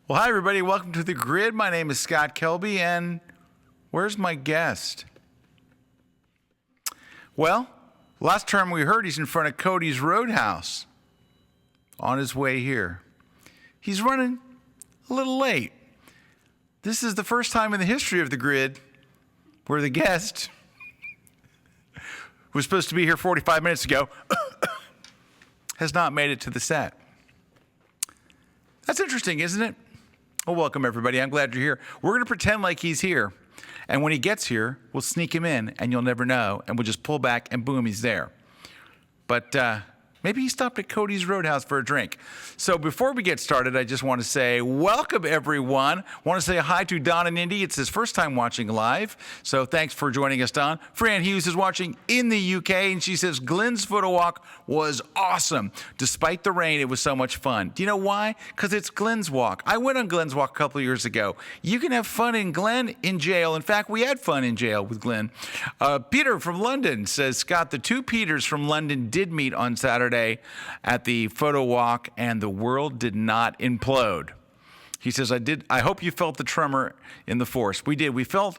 Well, hi, everybody. Welcome to The Grid. My name is Scott Kelby, and where's my guest? Well, last time we heard he's in front of Cody's Roadhouse on his way here. He's running a little late. This is the first time in the history of The Grid where the guest who was supposed to be here 45 minutes ago has not made it to the set. That's interesting, isn't it? Well, welcome, everybody. I'm glad you're here. We're going to pretend like he's here. And when he gets here, we'll sneak him in, and you'll never know. And we'll just pull back, and boom, he's there. But maybe he stopped at Cody's Roadhouse for a drink. So before we get started, I just want to say welcome, everyone. I want to say hi to Don and Indy. It's his first time watching live. So thanks for joining us, Don. Fran Hughes is watching in the UK, and she says Glenn's photo walk was awesome. Despite the rain, it was so much fun. Do you know why? Because it's Glenn's walk. I went on Glenn's walk a couple of years ago. You can have fun in Glenn in jail. In fact, we had fun in jail with Glenn. Peter from London says, Scott, the two Peters from London did meet on Saturday at the photo walk, and the world did not implode. He says, I hope you felt the tremor in the force. We did. We felt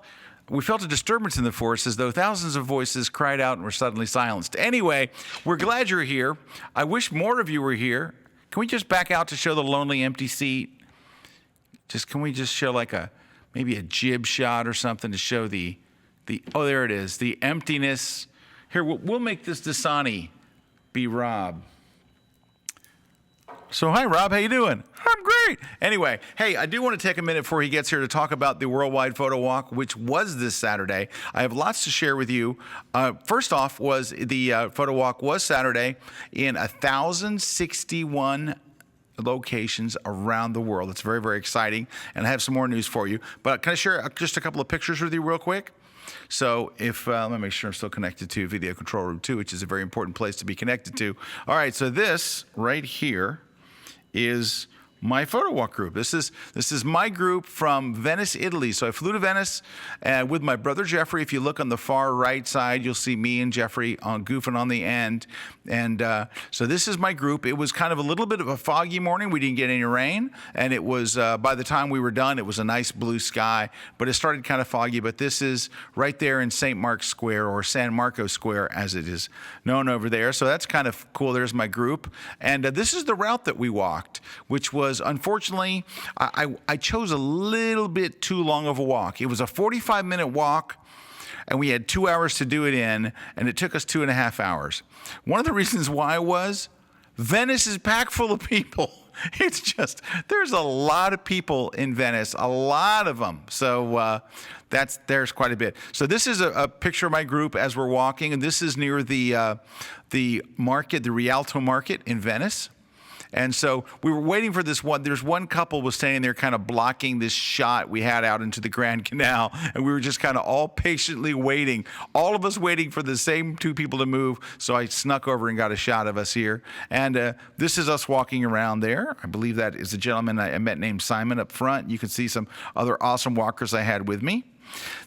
a disturbance in the force as though thousands of voices cried out and were suddenly silenced. Anyway, we're glad you're here. I wish more of you were here. Can we just back out to show the lonely empty seat? Can we just show like maybe a jib shot or something to show the oh, there it is, the emptiness. Here, we'll make this Dasani be Rob. So hi, Rob. How you doing? I'm great. Anyway, hey, I do want to take a minute before he gets here to talk about the Worldwide Photo Walk, which was this Saturday. I have lots to share with you. First off, was the photo walk was Saturday in 1,061 locations around the world. It's very, very exciting, and I have some more news for you. But can I share just a couple of pictures with you real quick? So let me make sure I'm still connected to Video Control Room 2, which is a very important place to be connected to. All right, so this right here is my photo walk group. This is my group from Venice, Italy. So I flew to Venice with my brother Jeffrey. If you look on the far right side, you'll see me and Jeffrey goofing on the end. And so this is my group. It was kind of a little bit of a foggy morning. We didn't get any rain. And it was, by the time we were done, it was a nice blue sky. But it started kind of foggy. But this is right there in St. Mark's Square, or San Marco Square, as it is known over there. So that's kind of cool. There's my group. And this is the route that we walked, which was, unfortunately, I chose a little bit too long of a walk. It was a 45-minute walk, and we had 2 hours to do it in, and it took us 2.5 hours. One of the reasons why was Venice is packed full of people. It's just, there's a lot of people in Venice, a lot of them. So there's quite a bit. So this is a picture of my group as we're walking, and this is near the market, the Rialto Market in Venice. And so we were waiting for this one. There's one couple was standing there kind of blocking this shot we had out into the Grand Canal. And we were just kind of all patiently waiting, all of us waiting for the same two people to move. So I snuck over and got a shot of us here. And this is us walking around there. I believe that is a gentleman I met named Simon up front. You can see some other awesome walkers I had with me.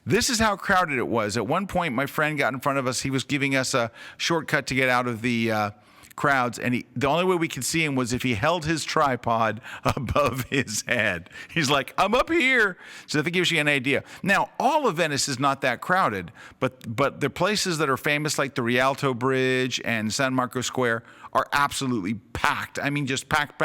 This is how crowded it was. At one point, my friend got in front of us. He was giving us a shortcut to get out of the crowds, and the only way we could see him was if he held his tripod above his head. He's like, I'm up here. So that gives you an idea. Now, all of Venice is not that crowded, but the places that are famous, like the Rialto Bridge and San Marco Square, are absolutely packed. I mean, just packed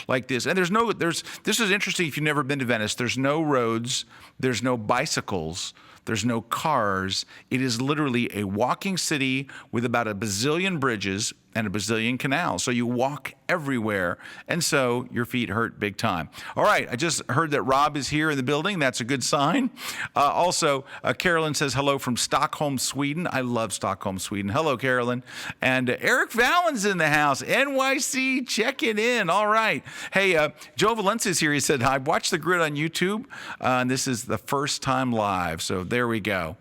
like this. And this is interesting if you've never been to Venice. There's no roads, there's no bicycles, there's no cars. It is literally a walking city with about a bazillion bridges and a bazillion canals. So you walk everywhere, and so your feet hurt big time. All right, I just heard that Rob is here in the building. That's a good sign. Also, Carolyn says hello from Stockholm, Sweden. I love Stockholm, Sweden. Hello, Carolyn. And Eric Vallen's in the house. NYC checking in. All right. Hey, Joe Valencia's here. He said, I watched The Grid on YouTube, and this is the first time live. So there we go.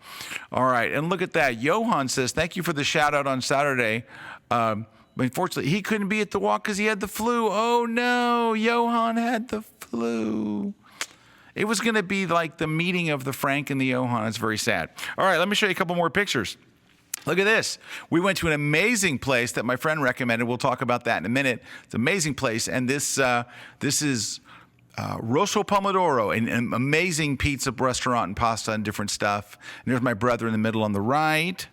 All right, and look at that. Johan says, thank you for the shout out on Saturday. Unfortunately, he couldn't be at the walk because he had the flu. Oh, no, Johan had the flu. It was going to be like the meeting of the Frank and the Johan. It's very sad. All right, let me show you a couple more pictures. Look at this. We went to an amazing place that my friend recommended. We'll talk about that in a minute. It's an amazing place, and this is Rosso Pomodoro, an amazing pizza restaurant and pasta and different stuff. And there's my brother in the middle on the right.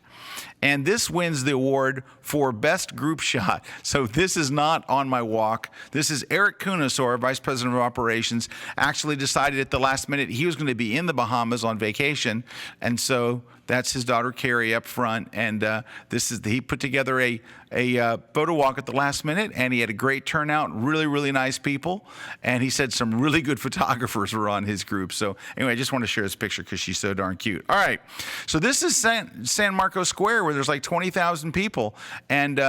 And this wins the award for Best Group Shot. So this is not on my walk. This is Eric Kunisor, Vice President of Operations, actually decided at the last minute he was going to be in the Bahamas on vacation. And so that's his daughter Carrie up front. And he put together a photo walk at the last minute, and he had a great turnout, really, really nice people. And he said some really good photographers were on his group. So anyway, I just want to share this picture because she's so darn cute. All right. So this is San Marcos Square, where there's like 20,000 people. And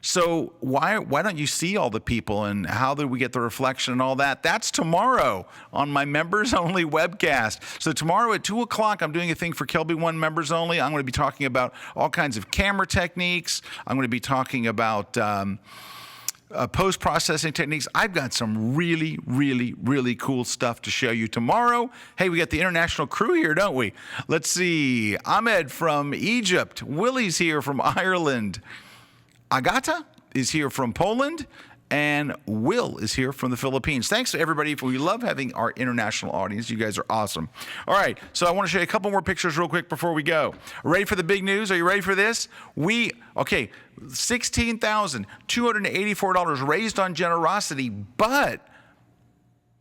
so why don't you see all the people, and how did we get the reflection and all that? That's tomorrow on my members only webcast. So tomorrow at 2 o'clock, I'm doing a thing for Kelby One members only. I'm going to be talking about all kinds of camera techniques. I'm going to be talking about post-processing techniques. I've got some really, really, really cool stuff to show you tomorrow. Hey, we got the international crew here, don't we? Let's see. Ahmed from Egypt. Willie's here from Ireland. Agata is here from Poland, and Will is here from the Philippines. Thanks to everybody. We love having our international audience. You guys are awesome. All right, so I want to show you a couple more pictures real quick before we go. Ready for the big news? Are you ready for this? $16,284 raised on generosity, but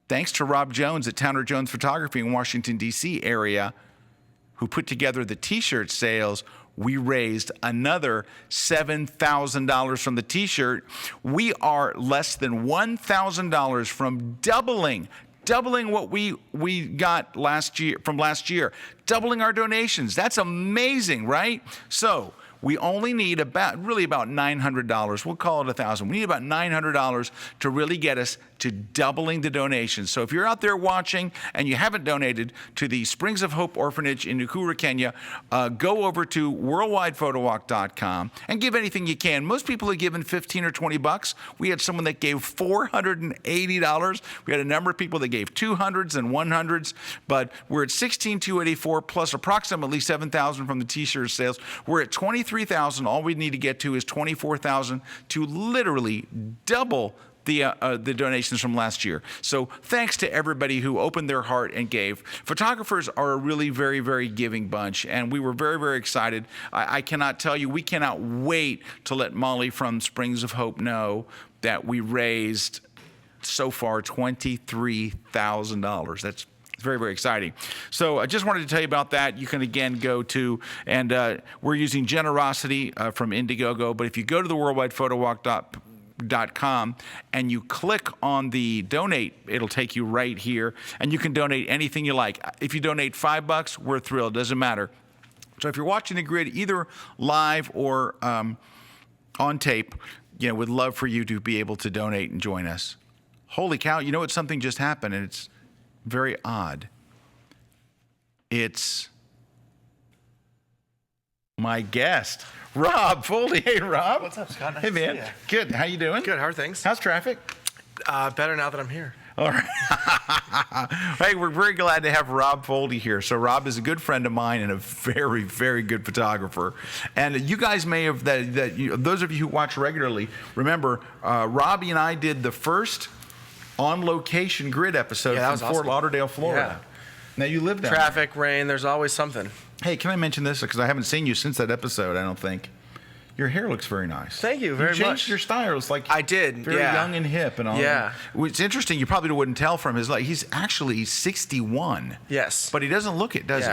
thanks to Rob Jones at Towner Jones Photography in Washington, D.C. area, who put together the T-shirt sales, we raised another $7,000 from the T-shirt. We are less than $1,000 from doubling what we got last year, doubling our donations. That's amazing, right? So we only need about $900. We'll call it $1,000. We need about $900 to really get us to doubling the donations. So if you're out there watching and you haven't donated to the Springs of Hope Orphanage in Nakuru, Kenya, go over to worldwidephodowalk.com and give anything you can. Most people have given $15 or $20. We had someone that gave $480. We had a number of people that gave 200s and 100s, but we're at $16,284 plus approximately $7,000 from the T-shirt sales. We're at $23,000. All we need to get to is $24,000 to literally double the donations from last year. So thanks to everybody who opened their heart and gave. Photographers are a really very, very giving bunch, and we were very, very excited. I cannot tell you, we cannot wait to let Molly from Springs of Hope know that we raised so far $23,000. That's very, very exciting. So I just wanted to tell you about that. You can again go to, and we're using Generosity from Indiegogo, but if you go to the worldwidephodowalk.com and you click on the donate, it'll take you right here, and you can donate anything you like. If you donate $5, we're thrilled. Doesn't matter. So if you're watching the grid either live or on tape, we'd love for you to be able to donate and join us. Holy cow, something just happened, and it's very odd. It's my guest, Rob Foldy. Hey, Rob. What's up, Scott? Nice hey, man. To see you. Good. How you doing? Good. How are things? How's traffic? Better now that I'm here. All right. Hey, we're very glad to have Rob Foldy here. So Rob is a good friend of mine and a very, very good photographer. And you guys may have, those of you who watch regularly, remember Robbie and I did the first on-location grid episode from Fort Lauderdale, Florida. Yeah. Now you live there. Traffic, rain, there's always something. Hey, can I mention this? Because I haven't seen you since that episode, I don't think. Your hair looks very nice. Thank you very much. You changed your style. It's like I did, very young and hip and all. Yeah. It's interesting. You probably wouldn't tell from his he's actually 61. Yes. But he doesn't look it, does he?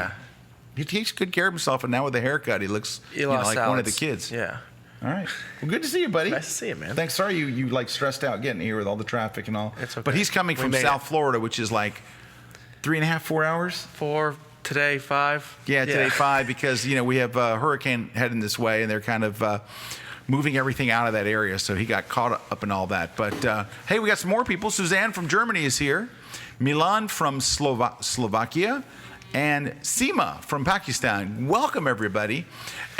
He takes good care of himself, and now with the haircut, he looks like one of the kids. Yeah. All right. Well, good to see you, buddy. Nice to see you, man. Thanks. Sorry you stressed out getting here with all the traffic and all. It's okay. But he's coming from South Florida, which is like 3.5, 4 hours. 4. Today, 5. Yeah, today 5 because we have a hurricane heading this way, and they're kind of moving everything out of that area. So he got caught up in all that. But hey, we got some more people. Suzanne from Germany is here. Milan from Slovakia. And Seema from Pakistan. Welcome, everybody.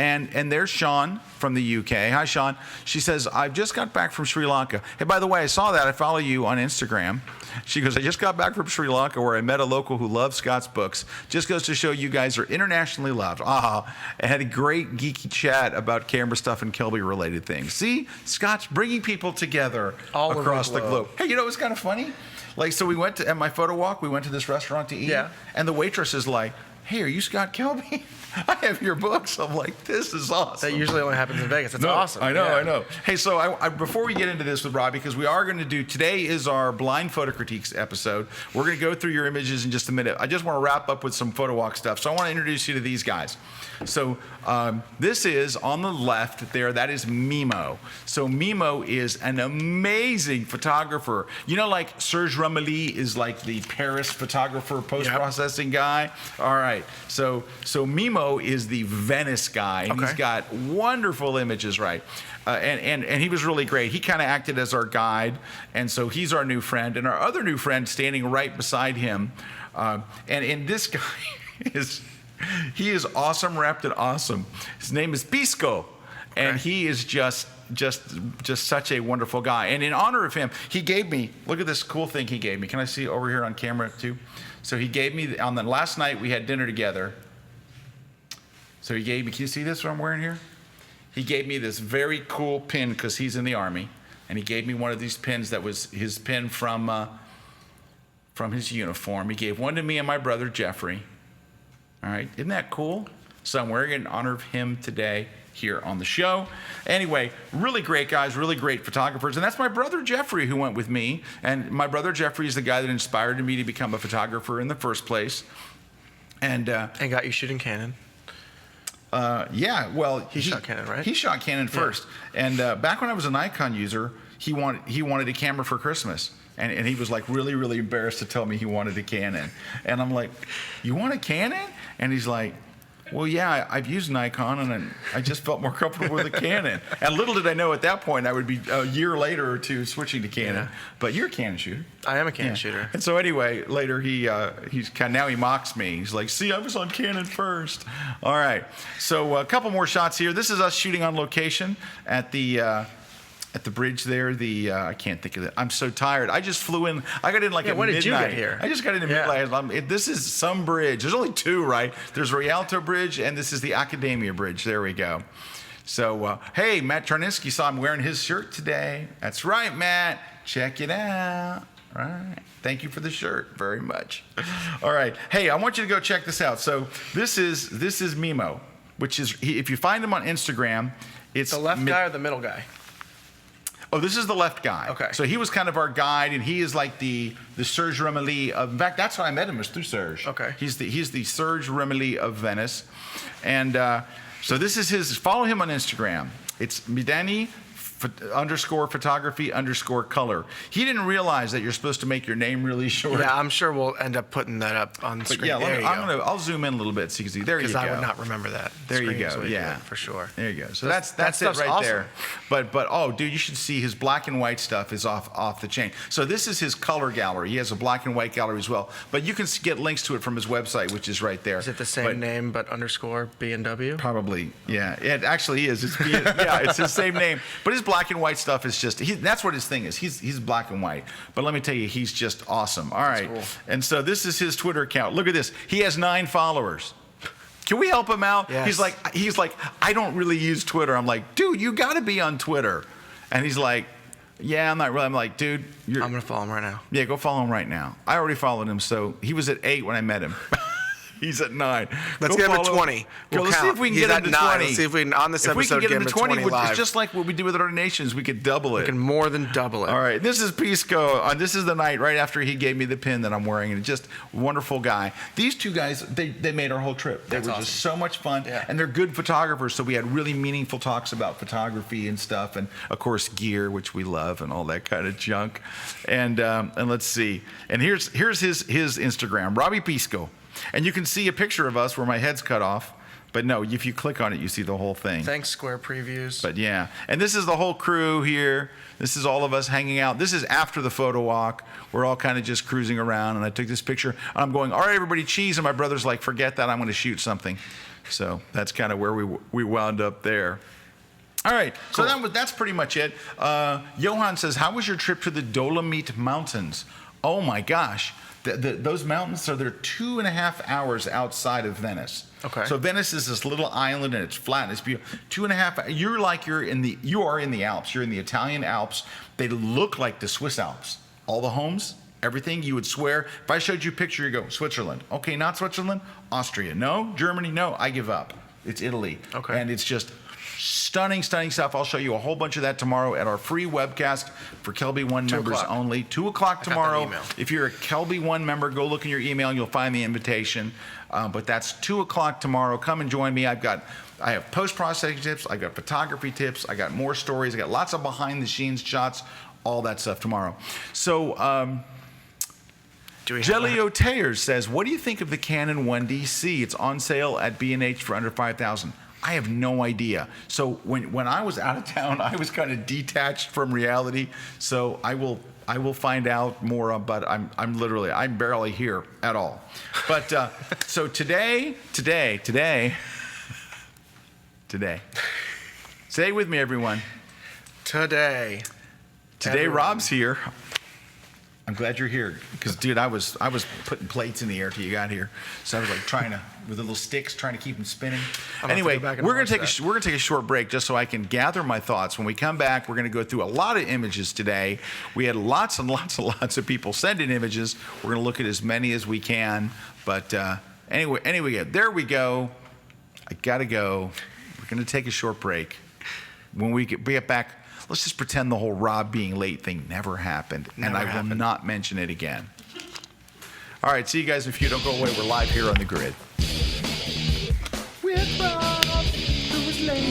And there's Sean from the UK. Hi, Sean. She says, I've just got back from Sri Lanka. Hey, by the way, I saw that. I follow you on Instagram. She goes, I just got back from Sri Lanka where I met a local who loves Scott's books. Just goes to show you guys are internationally loved. I had a great geeky chat about camera stuff and Kelby related things. See, Scott's bringing people together all across the globe. Hey, you know what's kind of funny? Like, so we went to, at my photo walk, we went to this restaurant to eat. Yeah. And the waitress is like, hey, are you Scott Kelby? I have your books. I'm like, this is awesome. That usually only happens in Vegas. That's awesome. I know, yeah. I know. Hey, so I before we get into this with Rob, because we are going to do, today is our blind photo critiques episode. We're going to go through your images in just a minute. I just want to wrap up with some photo walk stuff. So I want to introduce you to these guys. So this is on the left there, that is Mimo. So Mimo is an amazing photographer. You know, like Serge Romilly is like the Paris photographer, post-processing guy. All right. So Mimo is the Venice guy. And he's got wonderful images, right? And he was really great. He kind of acted as our guide. And so he's our new friend. And our other new friend standing right beside him. And this guy he is awesome, wrapped and awesome. His name is Pisco. And he is just such a wonderful guy. And in honor of him, he gave me, look at this cool thing he gave me. Can I see over here on camera too? So he gave me, on the last night we had dinner together. So he gave me, can you see this what I'm wearing here? He gave me this very cool pin because he's in the Army. And he gave me one of these pins that was his pin from his uniform. He gave one to me and my brother Jeffrey. All right, isn't that cool? So I'm wearing it in honor of him today here on the show. Anyway, really great guys, really great photographers. And that's my brother Jeffrey who went with me. And my brother Jeffrey is the guy that inspired me to become a photographer in the first place. And got you shooting Canon. Yeah, well, he shot Canon, right? He shot Canon first. And back when I was a Nikon user, he wanted a camera for Christmas. And he was like really, really embarrassed to tell me he wanted a Canon. And I'm like, you want a Canon? And he's like, well, yeah, I've used Nikon, and I just felt more comfortable with a Canon. And little did I know at that point I would be a year later or two switching to Canon. Yeah. But you're a Canon shooter. I am a Canon shooter. And so anyway, later now he mocks me. He's like, see, I was on Canon first. All right. So a couple more shots here. This is us shooting on location at the bridge there, I can't think of it. I'm so tired. I just flew in. I got in like at when midnight. Did you get here? I just got in at midnight. This is some bridge. There's only two, right? There's Rialto Bridge, and this is the Academia Bridge. There we go. So, hey, Matt Charniski saw I'm wearing his shirt today. That's right, Matt. Check it out. All right. Thank you for the shirt very much. All right. Hey, I want you to go check this out. So this is Mimo, which is, if you find him on Instagram, it's the left guy or the middle guy? Oh, this is the left guy. Okay. So he was kind of our guide, and he is like the Serge Romilly of. In fact, that's how I met him, was through Serge. Okay. He's the Serge Romilly of Venice, and so this is his. Follow him on Instagram. It's Midani _photography_color. He didn't realize that you're supposed to make your name really short. Yeah, I'm sure we'll end up putting that up on the screen. Yeah, I'll zoom in a little bit so you can see. There you go. Because I would not remember that. There you go. Yeah, for sure. There you go. So that's it right awesome. there. But oh, dude, you should see his black and white stuff is off the chain. So this is his color gallery. He has a black and white gallery as well. But you can get links to it from his website, which is right there. Is it the same name but underscore B&W? Probably. Yeah. It actually is. It's his same name. But his black and white stuff is just, that's what his thing is. He's black and white. But let me tell you, he's just awesome. All right. Cool. And so this is his Twitter account. Look at this. He has 9 followers. Can we help him out? Yes. He's like, I don't really use Twitter. I'm like, dude, you got to be on Twitter. And he's like, yeah, I'm not really. I'm like, dude, I'm going to follow him right now. Yeah, go follow him right now. I already followed him. So he was at 8 when I met him. He's at 9. Let's get him to 20. Let's see if we can get him to 20. Let's see if we can, on this episode, get him to 20 live. It's just like what we do with our donations. We could double it. We can more than double it. All right. This is Pisco. This is the night right after he gave me the pin that I'm wearing. And just wonderful guy. These two guys, they made our whole trip. They were just so much fun. Yeah. And they're good photographers. So we had really meaningful talks about photography and stuff. And, of course, gear, which we love, and all that kind of junk. And let's see. And here's his Instagram, Robbie Pisco. And you can see a picture of us where my head's cut off. But no, if you click on it, you see the whole thing. Thanks, Square Previews. But yeah, and this is the whole crew here. This is all of us hanging out. This is after the photo walk. We're all kind of just cruising around, and I took this picture. And I'm going, all right, everybody, cheese. And my brother's like, forget that. I'm going to shoot something. So that's kind of where we wound up there. All right, cool. So that's pretty much it. Johan says, how was your trip to the Dolomite Mountains? Oh my gosh. Those mountains, so they're 2.5 hours outside of Venice. Okay. So Venice is this little island, and it's flat, and it's beautiful. 2.5. You are in the Alps. You're in the Italian Alps. They look like the Swiss Alps. All the homes, everything. You would swear. If I showed you a picture, you go Switzerland. Okay, not Switzerland. Austria. No. Germany. No. I give up. It's Italy. Okay. And it's just stunning, stunning stuff. I'll show you a whole bunch of that tomorrow at our free webcast for Kelby One members only. 2 o'clock tomorrow. If you're a Kelby One member, go look in your email and you'll find the invitation. But that's 2 o'clock tomorrow. Come and join me. I have post-processing tips. I got photography tips. I got more stories. I got lots of behind-the-scenes shots. All that stuff tomorrow. So. Jelly O'Tayers says, what do you think of the Canon 1DC? It's on sale at B&H for under $5,000. I have no idea. So when I was out of town, I was kind of detached from reality. So I will find out more. But I'm barely here at all. But so today. Say with me, everyone. Today, Rob's here. I'm glad you're here, because dude, I was putting plates in the air till you got here, so I was like trying to, with the little sticks, trying to keep them spinning. Anyway, we're gonna take a short break just so I can gather my thoughts. When we come back, we're gonna go through a lot of images today. We had lots and lots and lots of people send in images. We're gonna look at as many as we can. But anyway, there we go. I gotta go. We're gonna take a short break. When we get back, let's just pretend the whole Rob being late thing never happened, and I will not mention it again. All right, see you guys in a few. Don't go away. We're live here on the grid. With Rob, who was late.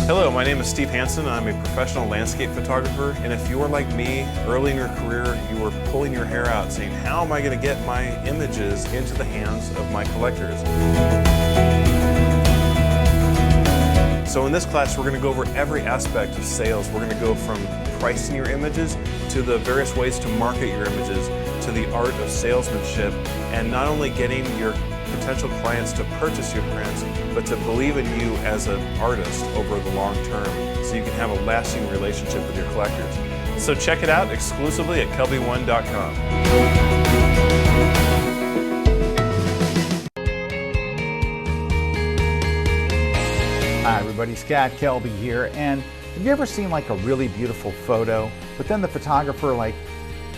Hello, my name is Steve Hansen. I'm a professional landscape photographer, and if you're like me, early in your career, you were pulling your hair out saying, how am I going to get my images into the hands of my collectors? So in this class, we're going to go over every aspect of sales. We're going to go from pricing your images to the various ways to market your images to the art of salesmanship, and not only getting your potential clients to purchase your prints, but to believe in you as an artist over the long term so you can have a lasting relationship with your collectors. So check it out exclusively at kelby1.com. Hi everybody, Scott Kelby here, and have you ever seen like a really beautiful photo, but then the photographer like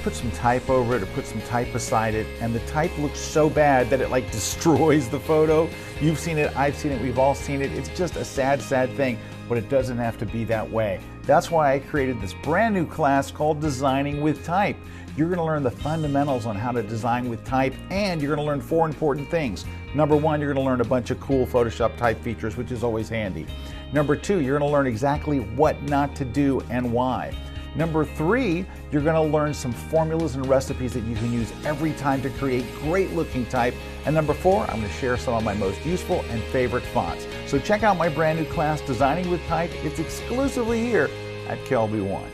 put some type over it or put some type beside it, and the type looks so bad that it like destroys the photo? You've seen it, I've seen it, we've all seen it. It's just a sad, sad thing, but it doesn't have to be that way. That's why I created this brand new class called Designing with Type. You're going to learn the fundamentals on how to design with type, and you're going to learn 4 important things. Number 1, you're going to learn a bunch of cool Photoshop type features, which is always handy. Number 2, you're going to learn exactly what not to do and why. Number 3, you're going to learn some formulas and recipes that you can use every time to create great looking type. And number 4, I'm going to share some of my most useful and favorite fonts. So check out my brand new class, Designing with Type. It's exclusively here at Kelby One.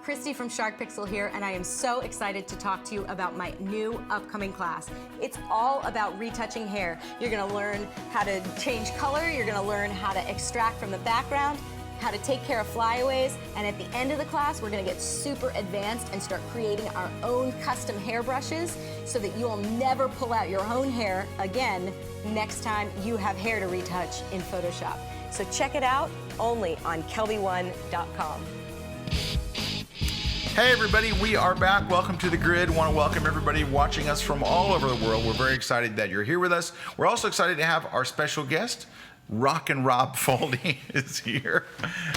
Christy from Shark Pixel here, and I am so excited to talk to you about my new upcoming class. It's all about retouching hair. You're going to learn how to change color, you're going to learn how to extract from the background, how to take care of flyaways, and at the end of the class, we're going to get super advanced and start creating our own custom hairbrushes so that you'll never pull out your own hair again next time you have hair to retouch in Photoshop. So check it out only on kelby1.com. Hey everybody, we are back. Welcome to the grid. Want to welcome everybody watching us from all over the world. We're very excited that you're here with us. We're also excited to have our special guest, Rob Foldy is here.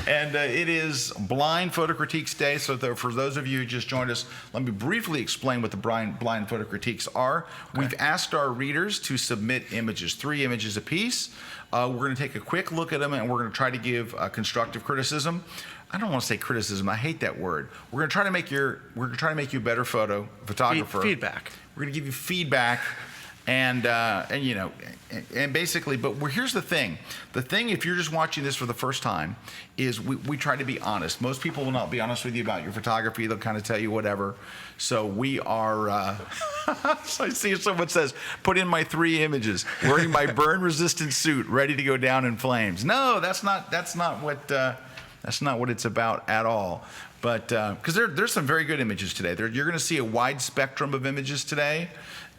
And it is Blind Photo Critiques Day. So for those of you who just joined us, let me briefly explain what the blind photo critiques are. Okay. We've asked our readers to submit images, 3 images apiece. We're going to take a quick look at them, and we're going to try to give constructive criticism. I don't want to say criticism. I hate that word. We're going to try to make you a better photographer. Feedback. We're going to give you feedback And you know, and basically, but here's the thing. The thing, if you're just watching this for the first time, is we try to be honest. Most people will not be honest with you about your photography. They'll kind of tell you whatever. So we are, so I see someone says, put in my 3 images, wearing my burn-resistant suit, ready to go down in flames. No, that's not what it's about at all. But because there's some very good images today. You're going to see a wide spectrum of images today.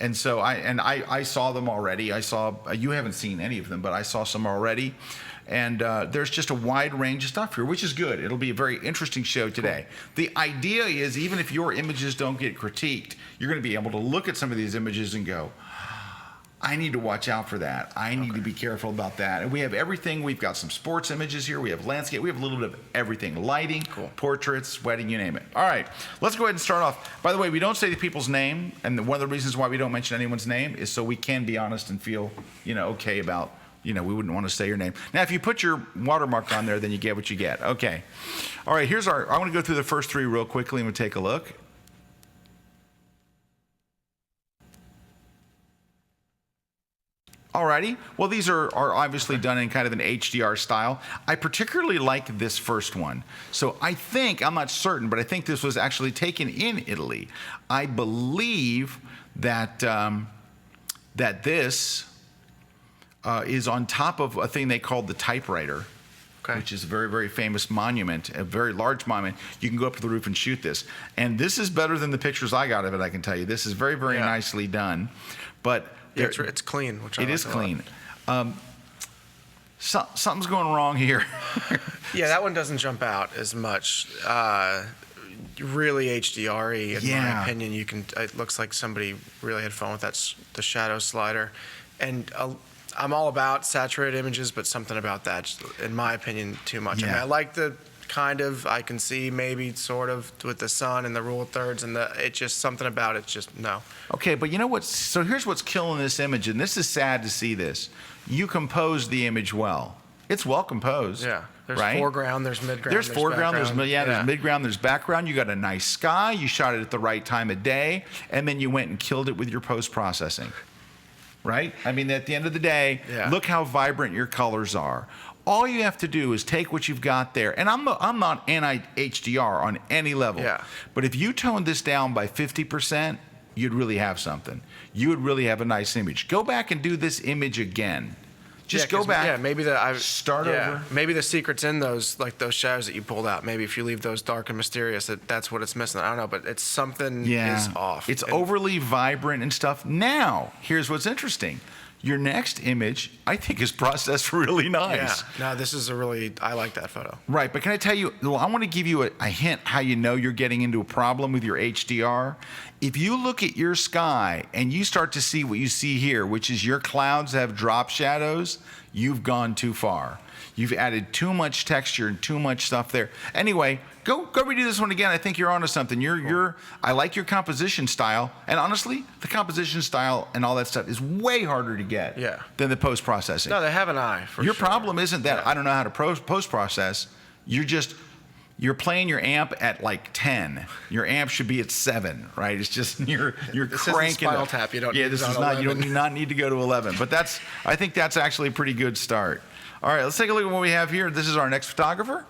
And so I saw them already. You haven't seen any of them, but I saw some already. And there's just a wide range of stuff here, which is good. It'll be a very interesting show today. Cool. The idea is, even if your images don't get critiqued, you're going to be able to look at some of these images and go, I need to watch out for that. I need to be careful about that. And we have everything. We've got some sports images here. We have landscape. We have a little bit of everything. Lighting, portraits, wedding, you name it. All right, let's go ahead and start off. By the way, we don't say the people's name, and one of the reasons why we don't mention anyone's name is so we can be honest and feel, okay about, we wouldn't want to say your name. Now, if you put your watermark on there, then you get what you get. Okay. All right, I want to go through the first 3 real quickly, and we'll take a look. Alrighty, well, these are obviously done in kind of an HDR style. I particularly like this first one. So I'm not certain, but I think this was actually taken in Italy. I believe that this is on top of a thing they called the typewriter, which is a very, very famous monument, a very large monument. You can go up to the roof and shoot this. And this is better than the pictures I got of it, I can tell you. This is very, very nicely done. But it's clean, which I like. It is clean. Something's going wrong here. Yeah, that one doesn't jump out as much. Really HDR-y, in my opinion. It looks like somebody really had fun with the shadow slider. And I'm all about saturated images, but something about that, in my opinion, too much. Yeah. I mean, I like I can see maybe sort of with the sun and the rule of thirds, and it's just something about it, just no. Okay, but you know what? So here's what's killing this image, and this is sad to see this. You composed the image well. It's well composed. Yeah. There's right? foreground, there's midground, there's foreground, there's midground, there's background. You got a nice sky. You shot it at the right time of day, and then you went and killed it with your post-processing. Right? I mean, at the end of the day, look how vibrant your colors are. All you have to do is take what you've got there. And I'm not anti-HDR on any level. Yeah. But if you toned this down by 50%, you'd really have something. You would really have a nice image. Go back and do this image again. Just go back. Yeah, maybe start over. Maybe the secret's in those shadows that you pulled out. Maybe if you leave those dark and mysterious, that's what it's missing. I don't know, but it's something is off. It's overly vibrant and stuff. Now, here's what's interesting. Your next image, I think, is processed really nice. Yeah. No, this is I like that photo. Right, but can I tell you, I want to give you a hint how you know you're getting into a problem with your HDR. If you look at your sky and you start to see what you see here, which is your clouds have drop shadows, you've gone too far. You've added too much texture and too much stuff there. Anyway, go redo this one again. I think you're onto something. I like your composition style, and honestly, the composition style and all that stuff is way harder to get than the post-processing. No, they have an eye for your sure. problem isn't that I don't know how to post-process. You're playing your amp at like 10. Your amp should be at 7, right? It's just you're cranking Spinal it. Tap. You don't. Yeah, need this it is on not. 11. You do not need to go to 11. But I think that's actually a pretty good start. All right, let's take a look at what we have here. This is our next photographer.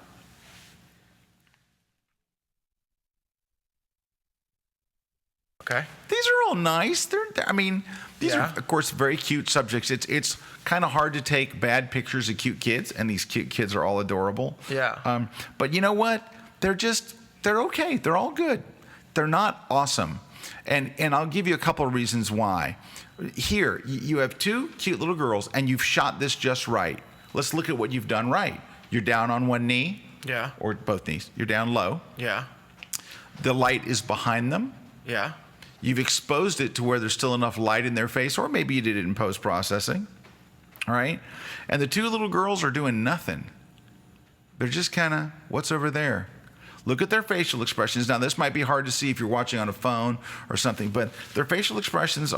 Okay. These are all nice. These are, of course, very cute subjects. It's kind of hard to take bad pictures of cute kids, and these cute kids are all adorable. Yeah. But you know what? They're okay. They're all good. They're not awesome. And I'll give you a couple of reasons why. Here, you have 2 cute little girls, and you've shot this just right. Let's look at what you've done right. You're down on one knee. Yeah. Or both knees. You're down low. Yeah. The light is behind them. Yeah. You've exposed it to where there's still enough light in their face, or maybe you did it in post-processing. All right? And the 2 little girls are doing nothing. They're just kind of, what's over there? Look at their facial expressions. Now, this might be hard to see if you're watching on a phone or something, but their facial expressions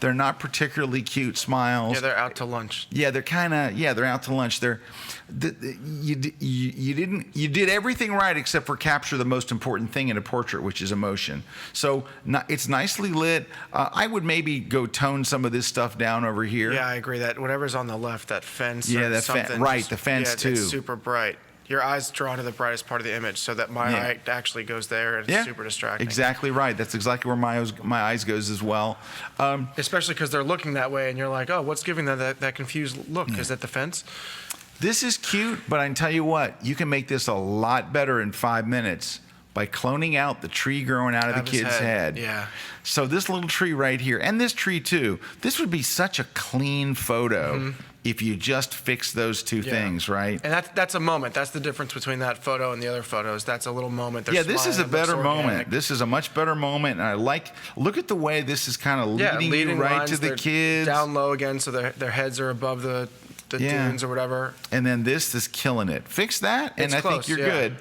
they're not particularly cute smiles. Yeah, they're out to lunch. Yeah, they're out to lunch. You did everything right except for capture the most important thing in a portrait, which is emotion. So it's nicely lit. I would maybe go tone some of this stuff down over here. Yeah, I agree. That whatever's on the left, that fence. Yeah, or something, the fence too. It's super bright. Your eyes draw to the brightest part of the image, so that my eye actually goes there, and it's super distracting. Exactly right. That's exactly where my eyes goes as well. Especially because they're looking that way, and you're like, oh, what's giving that confused look? Is that the fence? This is cute, but I can tell you what, you can make this a lot better in 5 minutes by cloning out the tree growing out of the kid's head. Yeah. So this little tree right here, and this tree too, this would be such a clean photo if you just fix those two things, right? And that's a moment. That's the difference between that photo and the other photos. That's a little moment. They're this is a smiling, better looks moment. organic. This is a much better moment, and look at the way this is kind of leading you right lines, to the they're kids. Down low again, so their heads are above the dunes or whatever. And then this is killing it. Fix that, and I think you're good.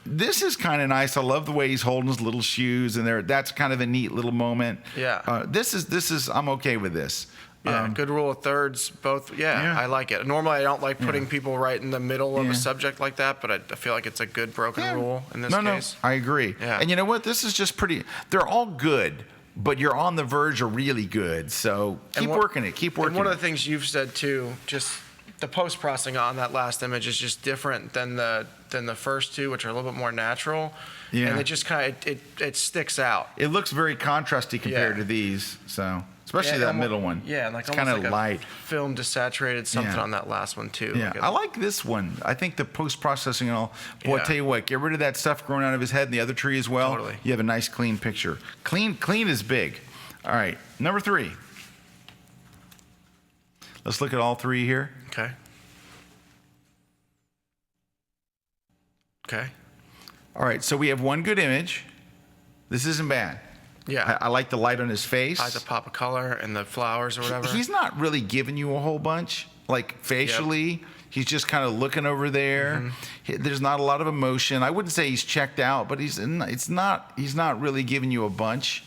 This is kind of nice. I love the way he's holding his little shoes, and that's kind of a neat little moment. Yeah. This is I'm okay with this. Yeah, good rule of thirds, both. Yeah, I like it. Normally, I don't like putting people right in the middle of a subject like that, but I feel like it's a good broken rule in this case. No, I agree. Yeah. And you know what? This is just pretty. They're all good, but you're on the verge of really good. So keep working it. Keep working. And one of the things you've said too, just the post processing on that last image is just different than the first two, which are a little bit more natural. Yeah. And it just kind of it sticks out. It looks very contrasty compared to these. So. Especially that middle one. Yeah, and like it's kind of like light. Film desaturated something on that last one too. Yeah, I like this one. I think the post-processing and all. Boy, I tell you what, get rid of that stuff growing out of his head and the other tree as well. Totally. You have a nice clean picture. Clean is big. All right, number 3. Let's look at all 3 here. Okay. All right, so we have one good image. This isn't bad. Yeah. I like the light on his face. I like the pop of color and the flowers or whatever. He's not really giving you a whole bunch, like facially. Yep. He's just kind of looking over there. There's not a lot of emotion. I wouldn't say he's checked out, but he's not really giving you a bunch.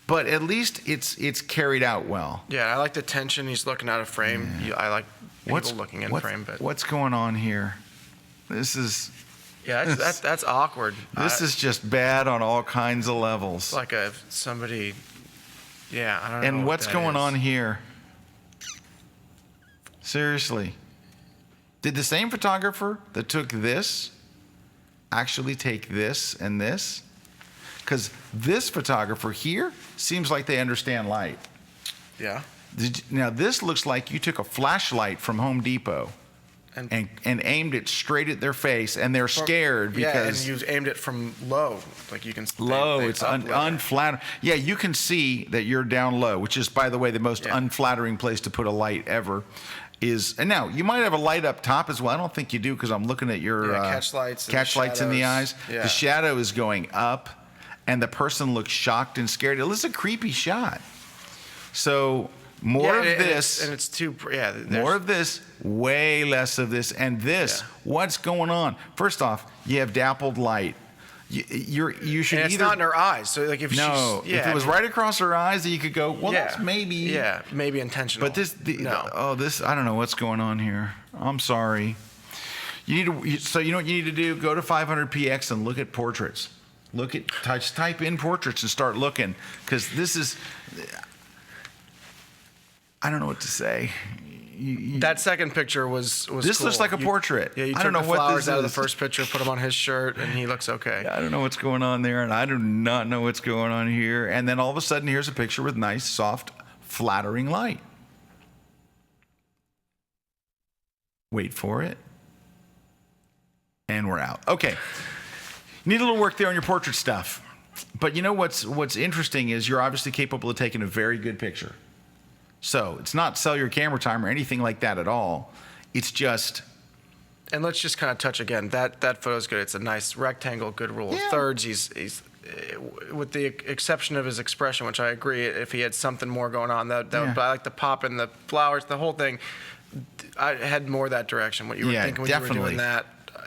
But at least it's carried out well. Yeah, I like the tension. He's looking out of frame. Yeah. I like people looking in frame. But what's going on here? This is. Yeah, that's awkward. This is just bad on all kinds of levels. It's like somebody. Yeah, I don't know. And what's going on here? Seriously. Did the same photographer that took this actually take this and this? Because this photographer here seems like they understand light. Yeah. Now, this looks like you took a flashlight from Home Depot and aimed it straight at their face, and they're scared because... Yeah, and you aimed it from low. Like you can... Low, it's unflattering. Yeah, you can see that you're down low, which is, by the way, the most unflattering place to put a light ever. And now, you might have a light up top as well. I don't think you do, because I'm looking at your... catch lights in the eyes. Yeah. The shadow is going up, and the person looks shocked and scared. It looks a creepy shot. So... More of this, and it's too. Yeah, more of this, way less of this, and this. Yeah. What's going on? First off, you have dappled light. You should. And it's not in her eyes. So like if if it was right across her eyes, you could go. Well, that's maybe. Yeah, maybe intentional. But this. I don't know what's going on here. I'm sorry. You need to. So you know what you need to do? Go to 500px and look at portraits. Type in portraits and start looking, because this is. I don't know what to say. That second picture was This cool. looks like a portrait. Yeah, you I took don't know the what flowers this out of is. the first picture, put them on his shirt, and he looks okay. I don't know what's going on there, and I do not know what's going on here. And then all of a sudden, here's a picture with nice, soft, flattering light. Wait for it. And we're out. Okay. Need a little work there on your portrait stuff. But you know what's interesting is you're obviously capable of taking a very good picture. So it's not sell your camera time or anything like that at all. It's just... And let's just kind of touch again. That photo's good. It's a nice rectangle, good rule of thirds. He's with the exception of his expression, which I agree. If he had something more going on, but I like the pop and the flowers, the whole thing. I had more that direction. What you were thinking when you were doing that.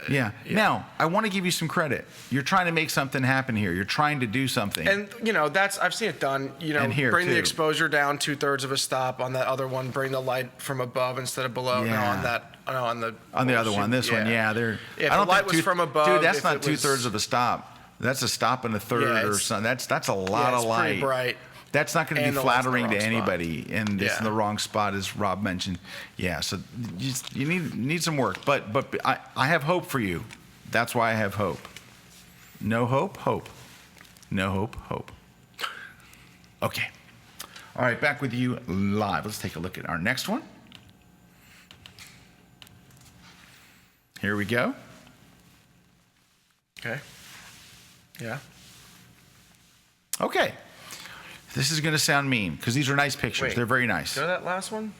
Yeah. Now, I want to give you some credit. You're trying to make something happen here. You're trying to do something. And I've seen it done. And here, bring too. the exposure down 2/3 of a stop. On that other one, bring the light from above instead of below. Yeah. No, on the other one, this one, yeah. If the light was from above, dude, that's if not it was- 2/3 of a stop. That's a stop and a third or something. That's a lot of it's light. pretty bright. That's not going to And be the light's in the flattering to wrong spot. anybody, and it's in the wrong spot, as Rob mentioned. Yeah, so you need some work, but I have hope for you. That's why I have hope. No hope, hope. No hope, hope. Okay. All right, back with you live. Let's take a look at our next one. Here we go. Okay. Yeah. Okay. This is going to sound mean because these are nice pictures. Wait. They're very nice. Go to that last one.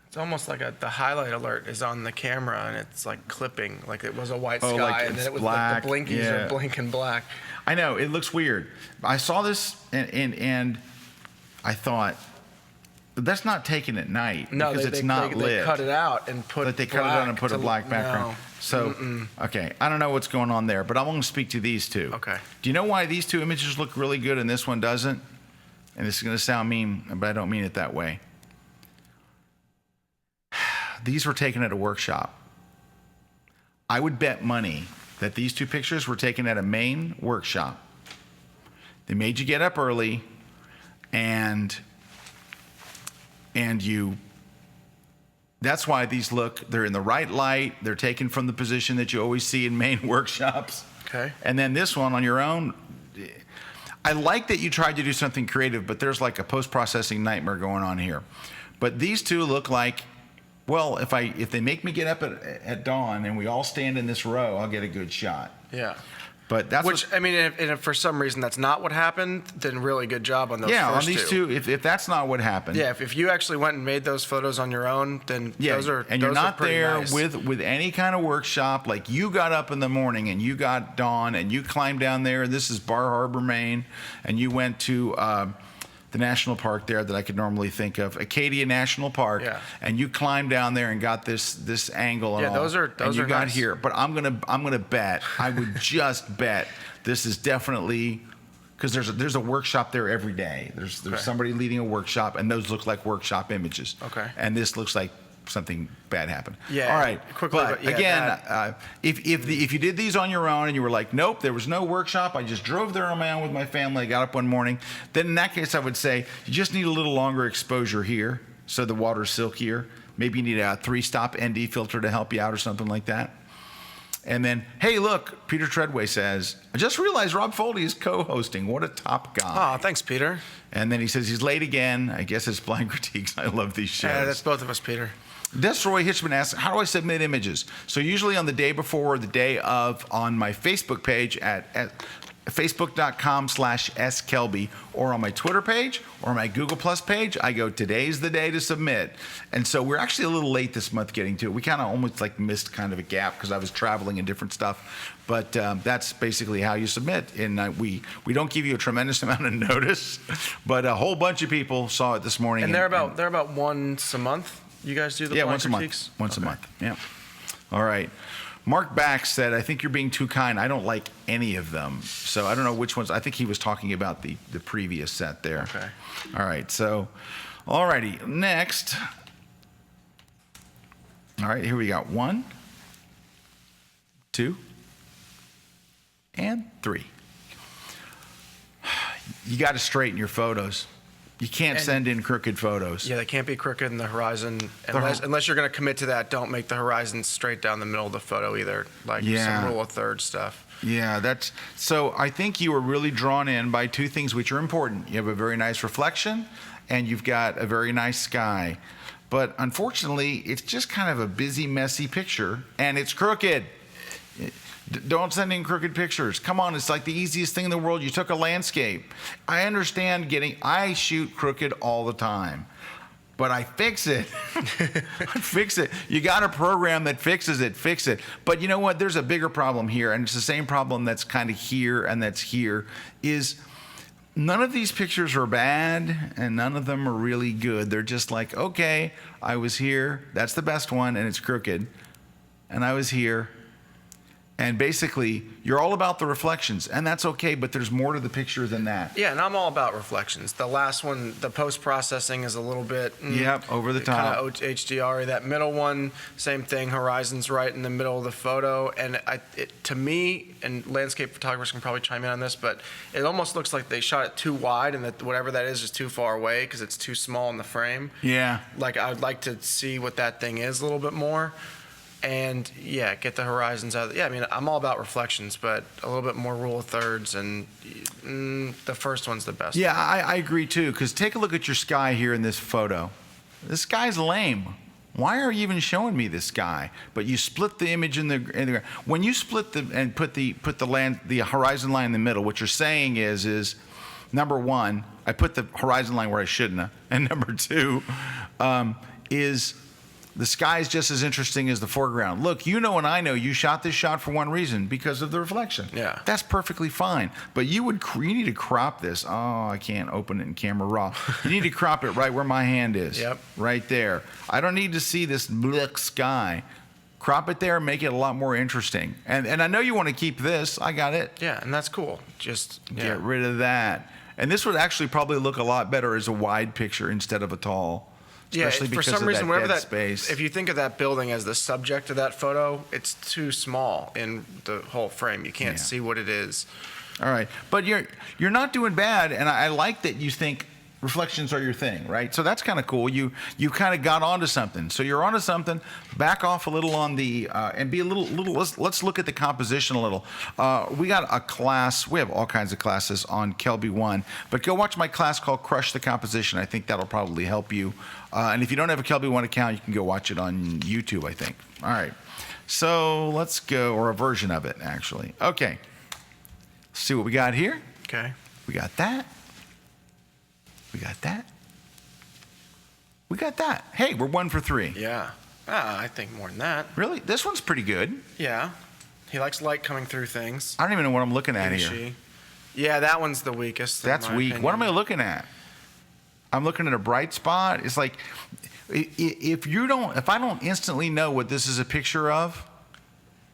It's almost like the highlight alert is on the camera and it's like clipping, like it was a white sky like and then it's it was black. like the blinkies Yeah. are blinking black. I know, it looks weird. I saw this and I thought, that's not taken at night No, because it's not lit. They cut it out and put. But they cut it out and put a black background. No. So, okay, I don't know what's going on there, but I'm going to speak to these two. Okay. Do you know why these two images look really good and this one doesn't? And this is going to sound mean, but I don't mean it that way. These were taken at a workshop. I would bet money that these two pictures were taken at a main workshop. They made you get up early and that's why these they're in the right light. They're taken from the position that you always see in main workshops. Okay. And then this one on your own, I like that you tried to do something creative, but there's like a post-processing nightmare going on here. But these two look like, well, if they make me get up at dawn and we all stand in this row, I'll get a good shot. Yeah. But that's I mean, if for some reason that's not what happened, then really good job on those yeah, first on these two. If that's not what happened, Yeah, if you actually went and made those photos on your own, then those are and you're those are not pretty there nice. with any kind of workshop. Like you got up in the morning and you got dawn and you climbed down there. This is Bar Harbor, Maine, and you went to the national park there that I could normally think of, Acadia National Park. Yeah. And you climbed down there and got this angle. And Yeah, all, those are and you got nice. here. But I'm gonna bet. I would just bet this is definitely. Because there's a workshop there every day. There's Okay. somebody leading a workshop, and those look like workshop images. Okay. And this looks like something bad happened. Yeah, All right. quickly, but but yeah, again, if you did these on your own and you were like, nope, there was no workshop. I just drove there on my own with my family. I got up one morning. Then in that case, I would say you just need a little longer exposure here, so the water's silkier. Maybe you need a 3-stop ND filter to help you out or something like that. And then, hey, look, Peter Treadway says, I just realized Rob Foldy is co-hosting. What a top guy. Oh, thanks, Peter. And then he says he's late again. I guess it's Blind Critiques. I love these shows. Yeah, that's both of us, Peter. Desroy Hitchman asks, how do I submit images? So usually on the day before or the day of on my Facebook page at facebook.com/skelby or on my Twitter page or my Google Plus page, I go, today's the day to submit. And so we're actually a little late this month getting to it. We kind of almost like missed kind of a gap because I was traveling and different stuff. But that's basically how you submit. And we don't give you a tremendous amount of notice, but a whole bunch of people saw it this morning. And they're about once a month. You guys do the yeah, blind once a month. critiques? Once a Okay. month. Yeah. All right. Mark Bax said, I think you're being too kind. I don't like any of them. So I don't know which ones. I think he was talking about the previous set there. Okay. All right. So, all righty. Next. All right. Here we got 1, 2, and 3. You got to straighten your photos. You can't send in crooked photos. Yeah, they can't be crooked in the horizon unless you're going to commit to that. Don't make the horizon straight down the middle of the photo either, like Yeah. some rule of thirds stuff. Yeah, that's so. I think you were really drawn in by two things which are important. You have a very nice reflection, and you've got a very nice sky. But unfortunately, it's just kind of a busy, messy picture, and it's crooked. Don't send in crooked pictures. Come on, it's like the easiest thing in the world. You took a landscape. I understand I shoot crooked all the time, but I fix it. I fix it. You got a program that fixes it, fix it. But you know what? There's a bigger problem here, and it's the same problem that's kind of here and that's here, is none of these pictures are bad, and none of them are really good. They're just like, okay, I was here. That's the best one, and it's crooked. And I was here, And basically, you're all about the reflections, and that's okay, but there's more to the picture than that. Yeah, and I'm all about reflections. The last one, the post-processing is a little bit Yep, over the top. kind of HDR. That middle one, same thing. Horizon's right in the middle of the photo, and to me, and landscape photographers can probably chime in on this, but it almost looks like they shot it too wide, and that whatever that is too far away because it's too small in the frame. Yeah. Like I'd like to see what that thing is a little bit more. And yeah, get the horizons out. Yeah, I mean, I'm all about reflections, but a little bit more rule of thirds, and the first one's the best. Yeah, I agree too, because take a look at your sky here in this photo. This guy's lame. Why are you even showing me this guy? But you split the image in the when you split and put the horizon line in the middle. What you're saying is number one, I put the horizon line where I shouldn't have, and number two, is the sky is just as interesting as the foreground. Look, you know and I know you shot this shot for one reason, because of the reflection. Yeah. That's perfectly fine. But you need to crop this. Oh, I can't open it in camera raw. You need to crop it right where my hand is. Yep. Right there. I don't need to see this black sky. Crop it there and make it a lot more interesting. And I know you want to keep this. I got it. Yeah, and that's cool. Just Get rid of that. And this would actually probably look a lot better as a wide picture instead of a tall. Especially for because some of reason, that whenever dead that space. if you think of that building as the subject of that photo, it's too small in the whole frame. You can't see what it is. All right, but you're not doing bad, and I like that you think reflections are your thing, right? So that's kind of cool. You kind of got onto something. So you're onto something. Back off a little on the and be a little. Let's look at the composition a little. We got a class. We have all kinds of classes on Kelby 1, but go watch my class called Crush the Composition. I think that'll probably help you. And if you don't have a Kelby 1 account, you can go watch it on YouTube, I think. All right. So let's go, or a version of it, actually. Okay. Let's see what we got here. Okay. We got that. We got that. We got that. Hey, we're 1 for 3. Yeah. I think more than that. Really? This one's pretty good. Yeah. He likes light coming through things. I don't even know what I'm looking at Maybe here. Yeah, that one's the weakest. That's weak. What am I looking at? I'm looking at a bright spot. It's like if I don't instantly know what this is a picture of,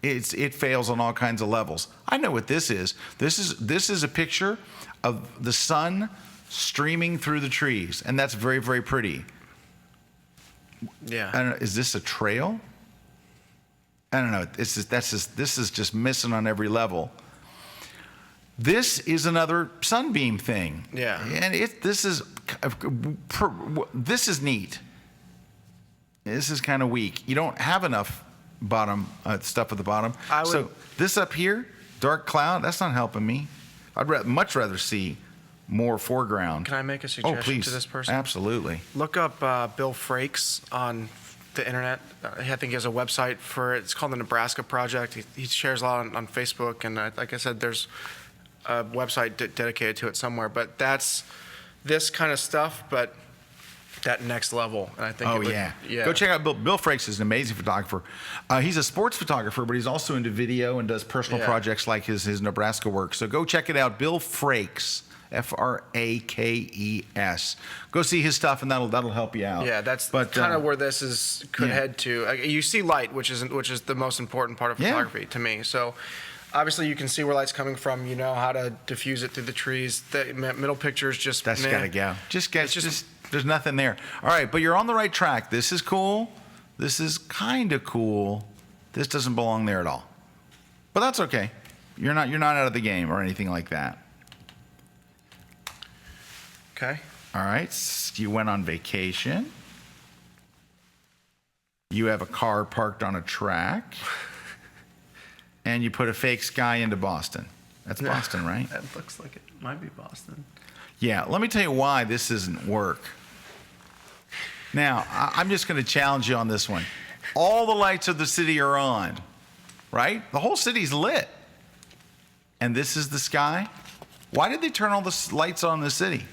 it fails on all kinds of levels. I know what this is. This is a picture of the sun streaming through the trees, and that's very, very pretty. Yeah. I don't know, is this a trail? I don't know. This is just missing on every level. This is another sunbeam thing. Yeah. And this is neat. This is kind of weak. You don't have enough bottom stuff at the bottom. So this up here, dark cloud, that's not helping me. I'd much rather see more foreground. Can I make a suggestion to this person? Absolutely. Look up Bill Frakes on the internet. I think he has a website for it. It's called the Nebraska Project. He shares a lot on Facebook, and like I said, there's a website dedicated to it somewhere. But that's this kind of stuff, but that next level. And I think yeah. Go check out Bill Frakes is an amazing photographer. He's a sports photographer, but he's also into video and does personal projects like his Nebraska work. So go check it out, Bill Frakes. Frakes. Go see his stuff, and that'll help you out. Yeah, that's kind of where this could head to. You see light, which is the most important part of photography to me. So obviously you can see where light's coming from. You know how to diffuse it through the trees. The middle picture is just that's gotta go. Just there's nothing there. All right, but you're on the right track. This is cool. This is kind of cool. This doesn't belong there at all. But that's okay. You're not out of the game or anything like that. Okay. All right. You went on vacation. You have a car parked on a track. And you put a fake sky into Boston. That's Boston, right? That looks like it might be Boston. Yeah. Let me tell you why this doesn't work. Now, I'm just going to challenge you on this one. All the lights of the city are on, right? The whole city's lit. And this is the sky. Why did they turn all the lights on in the city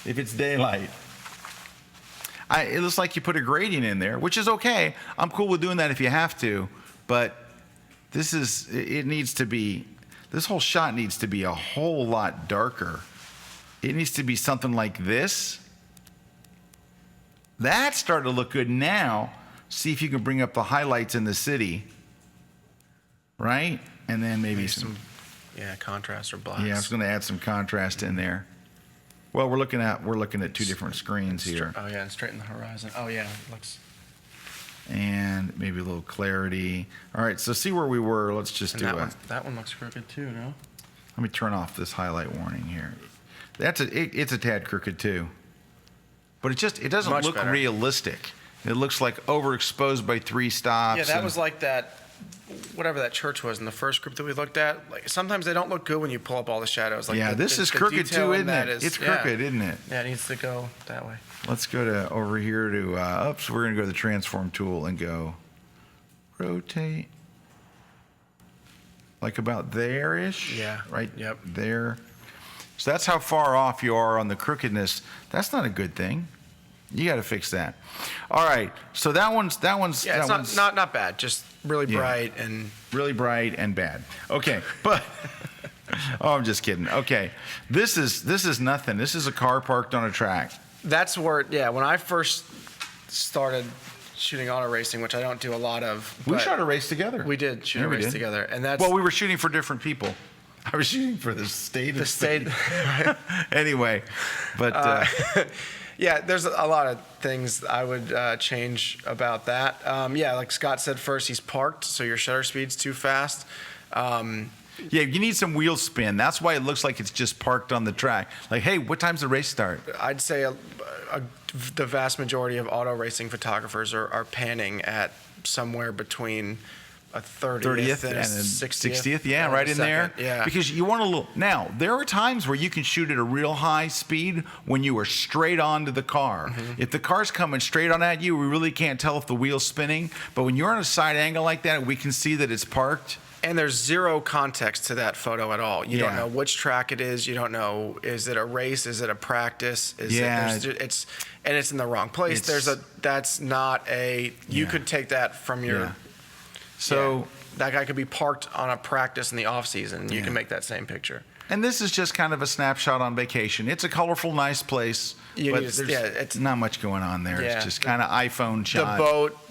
if it's daylight? It looks like you put a gradient in there, which is okay. I'm cool with doing that if you have to, but this whole shot needs to be a whole lot darker. It needs to be something like this. That's starting to look good now. See if you can bring up the highlights in the city. right? And then maybe some contrast or blacks. Yeah, I was going to add some contrast in there. Well, we're looking at two different screens here. Oh yeah, and straighten the horizon. Oh yeah, it looks. And maybe a little clarity. All right, so see where we were. Let's just do it. That one looks crooked too, no? Let me turn off this highlight warning here. It's a tad crooked too, but it doesn't Much look better. realistic. It looks like overexposed by 3 stops. Yeah, that was like that. Whatever that church was in the first group that we looked at. Like sometimes they don't look good when you pull up all the shadows. Like this is crooked too, isn't it? It's crooked, isn't it? Yeah, it needs to go that way. Let's go to over here to we're going to go to the transform tool and go rotate. Like about there-ish? Yeah. Right Yep. there. So that's how far off you are on the crookedness. That's not a good thing. You got to fix that. All right. So that one's it's not bad. Just really bright and really bright and bad. Okay, but oh, I'm just kidding. Okay, this is nothing. This is a car parked on a track. that's where when I first started shooting auto racing, which I don't do a lot of. We shot a race together. We did shoot a race together, and that's well, we were shooting for different people. I was shooting for the state. Right? Anyway, but yeah, there's a lot of things I would change about that. Like Scott said first, he's parked, so your shutter speed's too fast. Yeah, you need some wheel spin. That's why it looks like it's just parked on the track. Like, hey, what time's the race start? I'd say the vast majority of auto racing photographers are panning at somewhere between a 30th and a 60th. Yeah, right in there. Yeah. Because you want to look. Now, there are times where you can shoot at a real high speed when you are straight onto the car. Mm-hmm. If the car's coming straight on at you, we really can't tell if the wheel's spinning. But when you're on a side angle like that, we can see that it's parked. And there's zero context to that photo at all. You don't know which track it is. You don't know, is it a race? Is it a practice? It's in the wrong place. That's not a, you could take that from your, so that guy could be parked on a practice in the off season. You can make that same picture. And this is just kind of a snapshot on vacation. It's a colorful, nice place, but it's not much going on there. It's just kind of iPhone shot.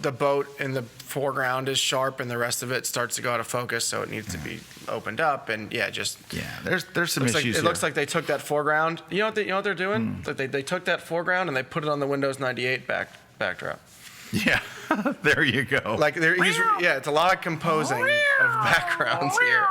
The boat in the foreground is sharp, and the rest of it starts to go out of focus, so it needs to be opened up. And there's some issues. It looks like they took that foreground. You know what they're doing? Like they took that foreground and they put it on the Windows 98 backdrop. Yeah, there you go. Like it's a lot of composing of backgrounds here.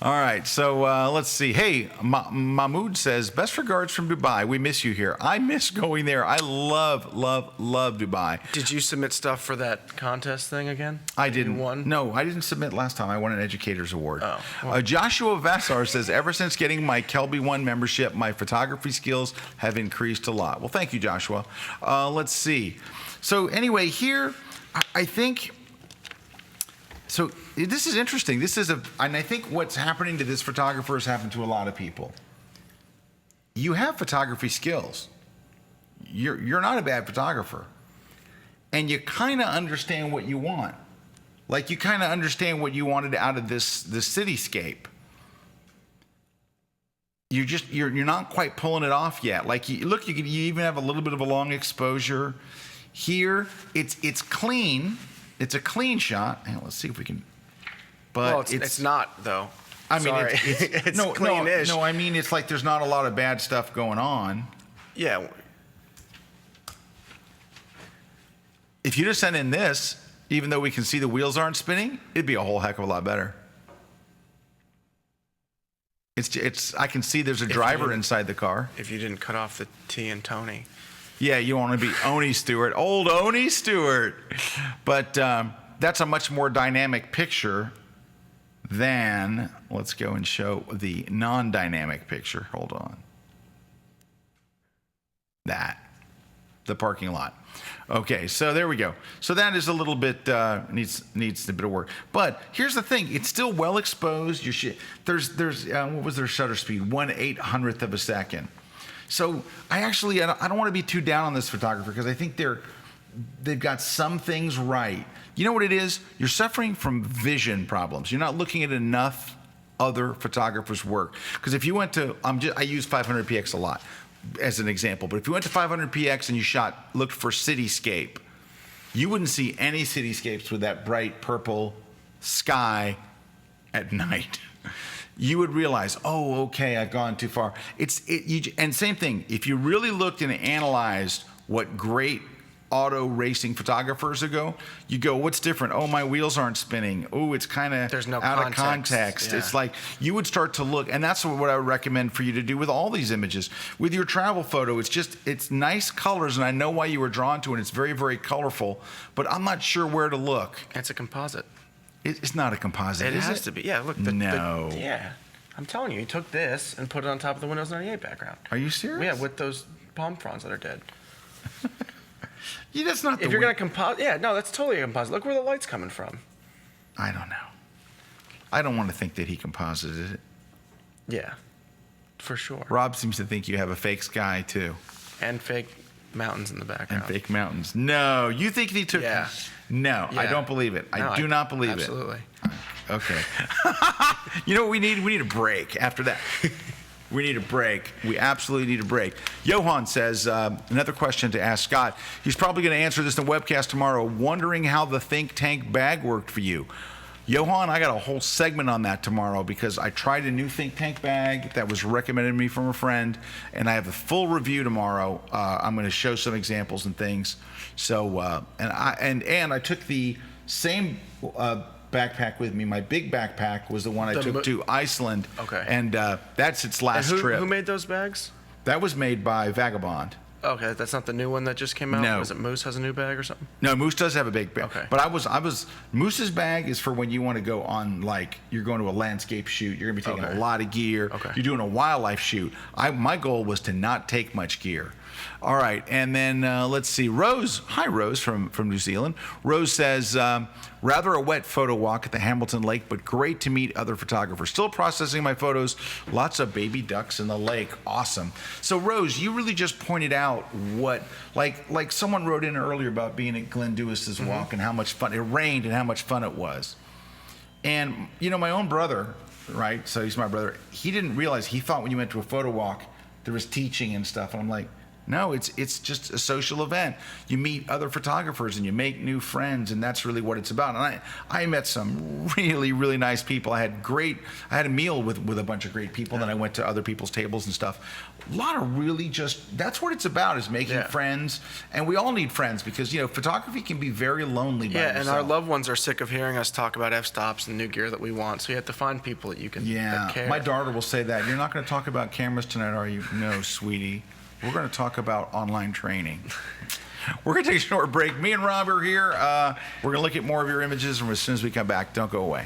All right, so let's see. Hey, Mahmoud says, best regards from Dubai. We miss you here. I miss going there. I love, love, love Dubai. Did you submit stuff for that contest thing again? I didn't. You won? No, I didn't submit last time. I won an Educator's Award. Oh, well. Joshua Vassar says, ever since getting my Kelby 1 membership, my photography skills have increased a lot. Well, thank you, Joshua. Let's see. So anyway, here, I think... So this is interesting. And I think what's happening to this photographer has happened to a lot of people. You have photography skills. You're not a bad photographer. And you kind of understand what you want. Like you kind of understand what you wanted out of this cityscape. You're not quite pulling it off yet. Like you even have a little bit of a long exposure. Here, it's clean. It's a clean shot. Hang on, let's see if we can. But it's not though. I mean, Sorry. it's clean-ish. No, I mean it's like there's not a lot of bad stuff going on. Yeah. If you just sent in this, even though we can see the wheels aren't spinning, it'd be a whole heck of a lot better. I can see there's a driver inside the car. If you didn't cut off the T and Tony. Yeah, you want to be Oni Stewart, old Oni Stewart. But that's a much more dynamic picture than, let's go and show the non-dynamic picture. Hold on. The parking lot. Okay, so there we go. So that is a little bit, needs a bit of work. But here's the thing, it's still well exposed. There's what was their shutter speed? 1/800th of a second. So I don't want to be too down on this photographer because I think they've got some things right. You know what it is? You're suffering from vision problems. You're not looking at enough other photographers' work. Because if you went to, I use 500px a lot as an example, but if you went to 500px and you looked for cityscape, you wouldn't see any cityscapes with that bright purple sky at night. You would realize, oh, okay, I've gone too far. And same thing, if you really looked and analyzed what great auto racing photographers ago, you go, what's different? Oh, my wheels aren't spinning. Oh, it's kind of There's no out context. of context. Yeah. It's like you would start to look, and that's what I would recommend for you to do with all these images. With your travel photo, it's nice colors, and I know why you were drawn to it. It's very, very colorful, but I'm not sure where to look. It's a composite. It's not a composite, It is has it? to be. Yeah, look. No. Yeah. I'm telling you, he took this and put it on top of the Windows 98 background. Are you serious? Yeah, with those palm fronds that are dead. Yeah, that's not the If you're way- going to composite, yeah, no, that's totally a composite. Look where the light's coming from. I don't know. I don't want to think that he composited it. Yeah, for sure. Rob seems to think you have a fake sky, too. And fake mountains in the background. And fake mountains. No, you think he took... Yeah. No, I Yeah. don't believe it. No, I do not believe absolutely. it. Okay. You know what we need? We need a break after that. We need a break. We absolutely need a break. Johan says, another question to ask Scott. He's probably going to answer this in the webcast tomorrow, wondering how the Think Tank bag worked for you. Johan, I got a whole segment on that tomorrow because I tried a new Think Tank bag that was recommended to me from a friend, and I have a full review tomorrow. I'm going to show some examples and things. So, and I took the same backpack with me. My big backpack was the one I took to Iceland. Okay. And that's its last And trip. who made those bags? That was made by Vagabond. Okay, that's not the new one that just came out? No. Was it Moose has a new bag or something? No, Moose does have a big bag. Okay. But I was Moose's bag is for when you want to go on, like, you're going to a landscape shoot. You're going to be taking Okay. a lot of gear. Okay. You're doing a wildlife shoot. My goal was to not take much gear. All right, and then let's see. Rose, hi Rose from New Zealand. Rose says, rather a wet photo walk at the Hamilton Lake, but great to meet other photographers. Still processing my photos. Lots of baby ducks in the lake. Awesome. So Rose, you really just pointed out what, like someone wrote in earlier about being at Glenn Dewis's walk and how much fun it rained and how much fun it was. And you know, my own brother, right? So he's my brother. He didn't realize. He thought when you went to a photo walk, there was teaching and stuff. And I'm like, no, it's just a social event. You meet other photographers and you make new friends, and that's really what it's about. And I met some really, really nice people. I had a meal with a bunch of great people, and then I went to other people's tables and stuff. A lot of really that's what it's about, is making friends. And we all need friends because, you know, photography can be very lonely by yourself. And our loved ones are sick of hearing us talk about f-stops and new gear that we want, so you have to find people that you can that care. My daughter will say that. You're not going to talk about cameras tonight, are you? No, sweetie. We're going to talk about online training. We're going to take a short break. Me and Rob are here. We're going to look at more of your images, and as soon as we come back, don't go away.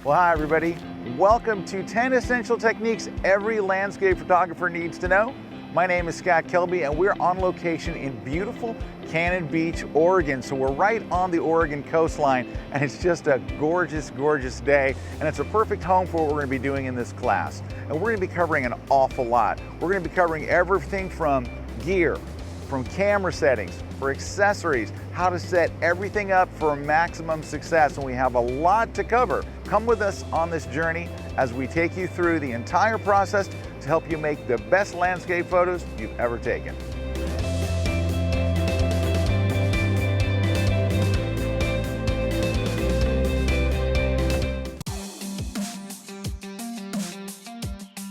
Well, hi everybody. Welcome to 10 Essential Techniques Every Landscape Photographer Needs to Know. My name is Scott Kelby, and we're on location in beautiful Cannon Beach, Oregon. So we're right on the Oregon coastline, and it's just a gorgeous, gorgeous day, and it's a perfect home for what we're going to be doing in this class. And we're going to be covering an awful lot. We're going to be covering everything from gear, from camera settings, for accessories, how to set everything up for maximum success, and we have a lot to cover. Come with us on this journey as we take you through the entire process to help you make the best landscape photos you've ever taken.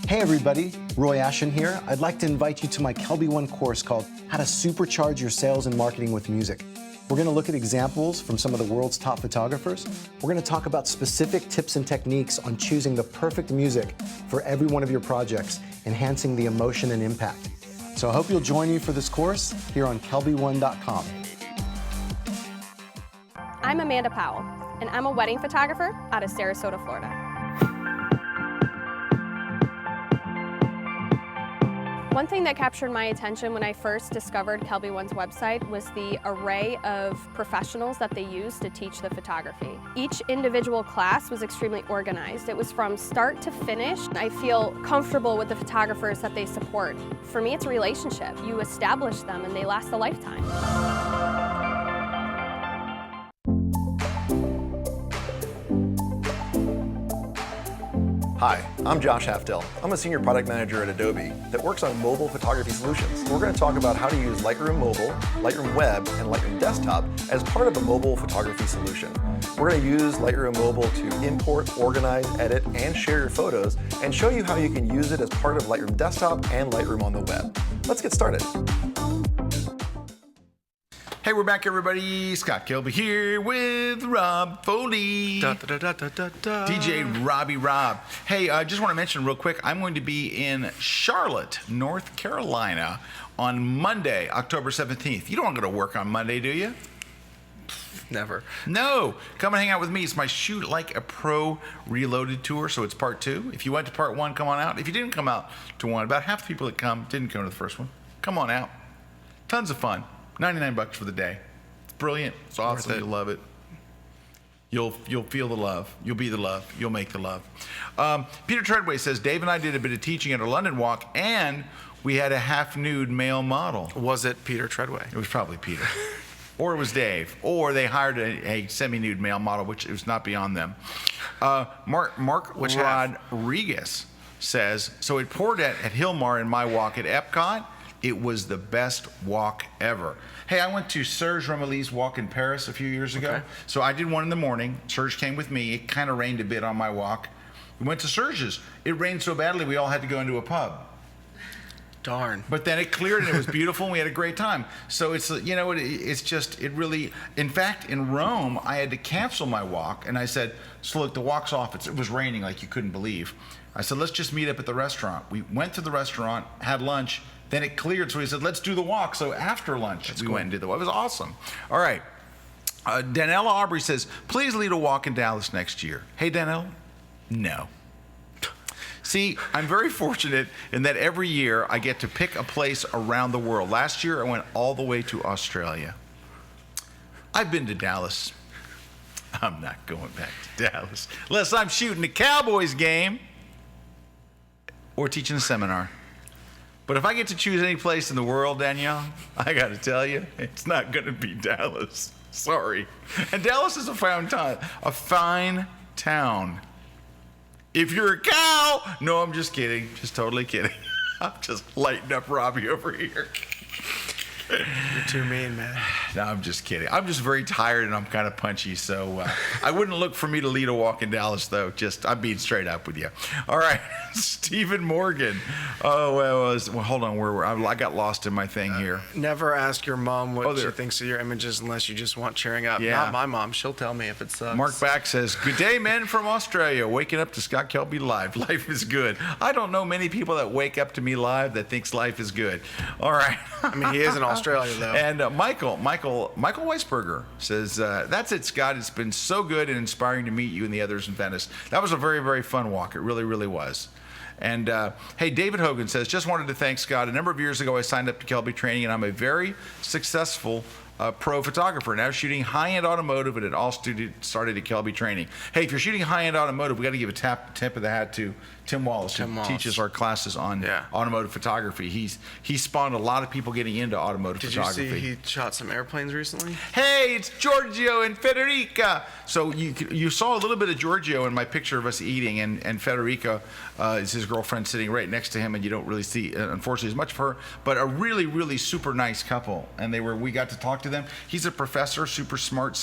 Hey everybody, Roy Ashen here. I'd like to invite you to my Kelby One course called How to Supercharge Your Sales and Marketing with Music. We're going to look at examples from some of the world's top photographers. We're going to talk about specific tips and techniques on choosing the perfect music for every one of your projects, enhancing the emotion and impact. So I hope you'll join me for this course here on kelby1.com. I'm Amanda Powell, and I'm a wedding photographer out of Sarasota, Florida. One thing that captured my attention when I first discovered Kelby One's website was the array of professionals that they use to teach the photography. Each individual class was extremely organized. It was from start to finish. I feel comfortable with the photographers that they support. For me, it's a relationship. You establish them and they last a lifetime. Hi, I'm Josh Halfdell. I'm a senior product manager at Adobe that works on mobile photography solutions. We're going to talk about how to use Lightroom Mobile, Lightroom Web, and Lightroom Desktop as part of a mobile photography solution. We're going to use Lightroom Mobile to import, organize, edit, and share your photos, and show you how you can use it as part of Lightroom Desktop and Lightroom on the web. Let's get started. Hey, we're back, everybody. Scott Kelby here with Rob Foldy. DJ Robbie Rob. Hey, I just want to mention real quick, I'm going to be in Charlotte, North Carolina on Monday, October 17th. You don't want to go to work on Monday, do you? Never. No. Come and hang out with me. It's my Shoot Like a Pro Reloaded tour, so it's part 2. If you went to part 1, come on out. If you didn't come out to 1, about half the people that didn't come to the first one. Come on out. Tons of fun. $99 for the day. It's brilliant. It's awesome. You'll love it. You'll feel the love. You'll be the love. You'll make the love. Peter Treadway says, Dave and I did a bit of teaching at our London walk, and we had a half-nude male model. Was it Peter Treadway? It was probably Peter. Or it was Dave. Or they hired a semi-nude male model, which was not beyond them. Mark Rodriguez says, so it poured at Hilmar in my walk at Epcot. It was the best walk ever. Hey, I went to Serge Romilly's walk in Paris a few years ago. Okay. So I did one in the morning. Serge came with me. It kind of rained a bit on my walk. We went to Serge's. It rained so badly we all had to go into a pub. Darn. But then it cleared and it was beautiful and we had a great time. So it's, you know, it really, in fact, in Rome, I had to cancel my walk. And I said, so look, the walk's off. It was raining like you couldn't believe. I said, let's just meet up at the restaurant. We went to the restaurant, had lunch. Then it cleared, so he said, let's do the walk. So after lunch, we went and did the walk. It was awesome. All right. Danella Aubrey says, please lead a walk in Dallas next year. Hey, Danella? No. See, I'm very fortunate in that every year I get to pick a place around the world. Last year, I went all the way to Australia. I've been to Dallas. I'm not going back to Dallas unless I'm shooting a Cowboys game or teaching a seminar. But if I get to choose any place in the world, Danielle, I got to tell you, it's not going to be Dallas. Sorry. And Dallas is a fine town. If you're a cow, no, I'm just kidding. Just totally kidding. I'm just lighting up Robbie over here. You're too mean, man. No, I'm just kidding. I'm just very tired and I'm kind of punchy, so I wouldn't look for me to lead a walk in Dallas, though. I'm being straight up with you. All right, Stephen Morgan. Oh, well, hold on. I got lost in my thing here. Never ask your mom what she thinks of your images unless you just want cheering up. Yeah. Not my mom. She'll tell me if it sucks. Mark Back says, good day, men from Australia. Waking up to Scott Kelby live. Life is good. I don't know many people that wake up to me live that thinks life is good. All right. I mean, he is in Australia, though. And Michael Weisberger says, that's it, Scott. It's been so good and inspiring to meet you and the others in Venice. That was a very, very fun walk. It really, really was. And hey, David Hogan says, just wanted to thank Scott. A number of years ago, I signed up to Kelby Training, and I'm a very successful pro photographer, now shooting high-end automotive, and it all started at Kelby Training. Hey, if you're shooting high-end automotive, we got to give a tip of the hat to Tim Wallace, who teaches our classes on automotive photography. He spawned a lot of people getting into automotive photography. Did you see he shot some airplanes recently? Hey, it's Giorgio and Federica. So you saw a little bit of Giorgio in my picture of us eating, and Federica is his girlfriend sitting right next to him, and you don't really see, unfortunately, as much of her, but a really, really super nice couple. And we got to talk to them. He's a professor, super smart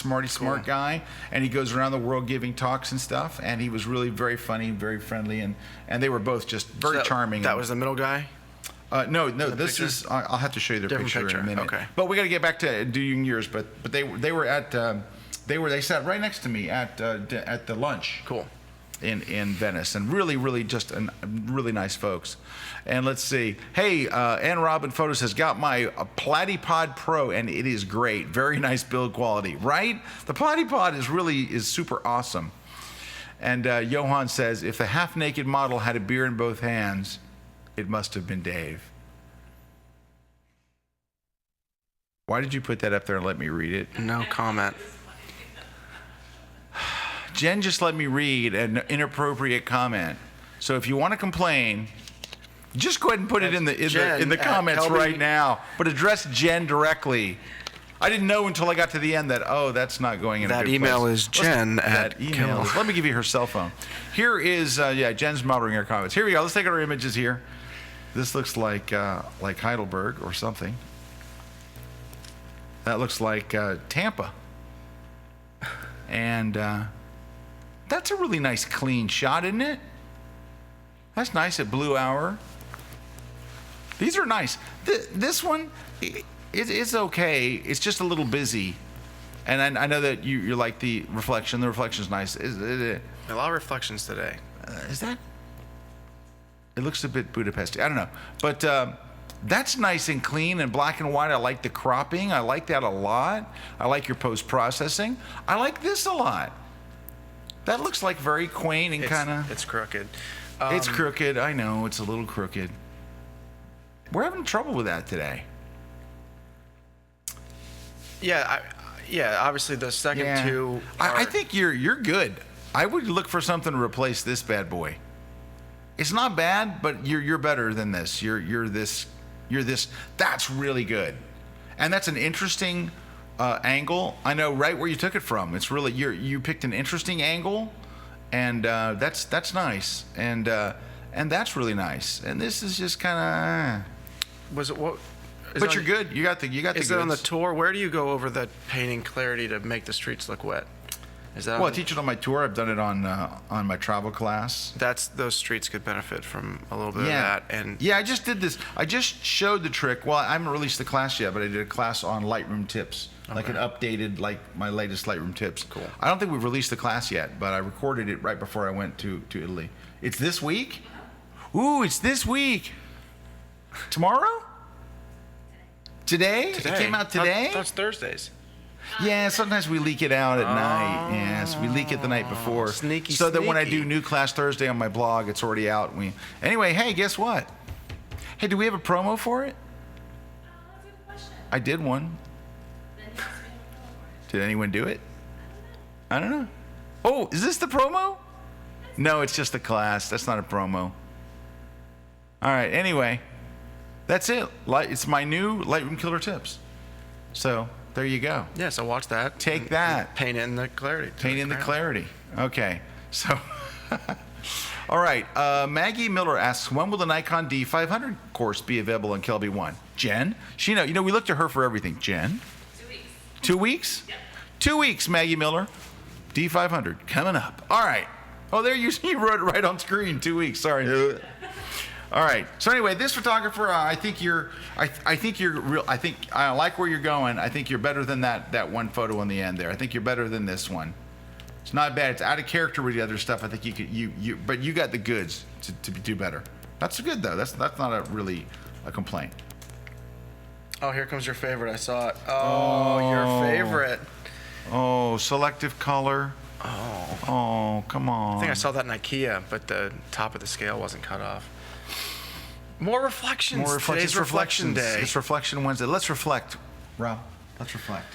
guy, and he goes around the world giving talks and stuff, and he was really very funny, very friendly, and they were both just very charming. That was the middle guy? No, this is, I'll have to show you their picture in a minute. Okay. But we got to get back to doing yours, but they were at, they sat right next to me at the lunch. Cool. In Venice, and really, really just really nice folks. And let's see. Hey, Ann Robin Photos has got my Platypod Pro, and it is great. Very nice build quality, right? The Platypod is super awesome. And Johan says, if the half-naked model had a beer in both hands, it must have been Dave. Why did you put that up there and let me read it? No comment. Jen just let me read an inappropriate comment. So if you want to complain, just go ahead and put it in the comments right now. But address Jen directly. I didn't know until I got to the end that, oh, that's not going in a That good email place. is Jen at That email is, let me give you her cell phone. Here is, Jen's monitoring her comments. Here we go. Let's take our images here. This looks like Heidelberg or something. That looks like Tampa. And that's a really nice clean shot, isn't it? That's nice at Blue Hour. These are nice. This one, it's okay. It's just a little busy. And I know that you like the reflection. The reflection's nice. A lot of reflections today. Is that? It looks a bit Budapest. I don't know. But that's nice and clean and black and white. I like the cropping. I like that a lot. I like your post-processing. I like this a lot. That looks like very quaint and kind of... It's crooked. It's crooked. I know. It's a little crooked. We're having trouble with that today. Yeah, obviously the second two I think you're good. I would look for something to replace this bad boy. It's not bad, but you're better than this. You're this. That's really good, and that's an interesting angle. I know right where you took it from. It's really you picked an interesting angle, and that's nice, and that's really nice. And this is just kind of. Was it what? But you're good. You got the. Is it on the tour? Where do you go over the painting clarity to make the streets look wet? Is that? Well, I teach it on my tour. I've done it on my travel class. Those streets could benefit from a little bit of that. And I just did this. I just showed the trick. Well, I haven't released the class yet, but I did a class on Lightroom tips, like an updated, like my latest Lightroom tips. Cool. I don't think we've released the class yet, but I recorded it right before I went to Italy. It's this week. Ooh, it's this week. Tomorrow? Today? It came out today? That's Thursdays. Yeah, sometimes we leak it out at night. Yes, we leak it the night before. Sneaky, so that when I sneaky. do New Class Thursday on my blog, it's already out. Anyway, hey, guess what? Hey, do we have a promo for it? That's a good question. I did one. Did anyone do it? I don't know. Oh, is this the promo? No, it's just a class. That's not a promo. All right, anyway, that's it. It's my new Lightroom Killer Tips. So there you go. Yeah, so watch that. Take that. Paint in the clarity. Paint in the clarity. Okay. So, all right. Maggie Miller asks, when will the Nikon D500 course be available on Kelby One? Jen? We look to her for everything. Jen? 2 weeks. 2 weeks? Yep. 2 weeks, Maggie Miller. D500 coming up. All right. Oh, there you wrote it right on screen. 2 weeks. Sorry. All right. So anyway, this photographer, I think you're real. I think I like where you're going. I think you're better than that one photo on the end there. I think you're better than this one. It's not bad. It's out of character with the other stuff. I think but you got the goods to do better. That's good though. That's not really a complaint. Oh, here comes your favorite. I saw it. Oh, your favorite. Oh, selective color. Oh, come on. I think I saw that in IKEA, but the top of the scale wasn't cut off. More reflections. Today's reflection day. It's Reflection Wednesday. Let's reflect, Rob. Let's reflect.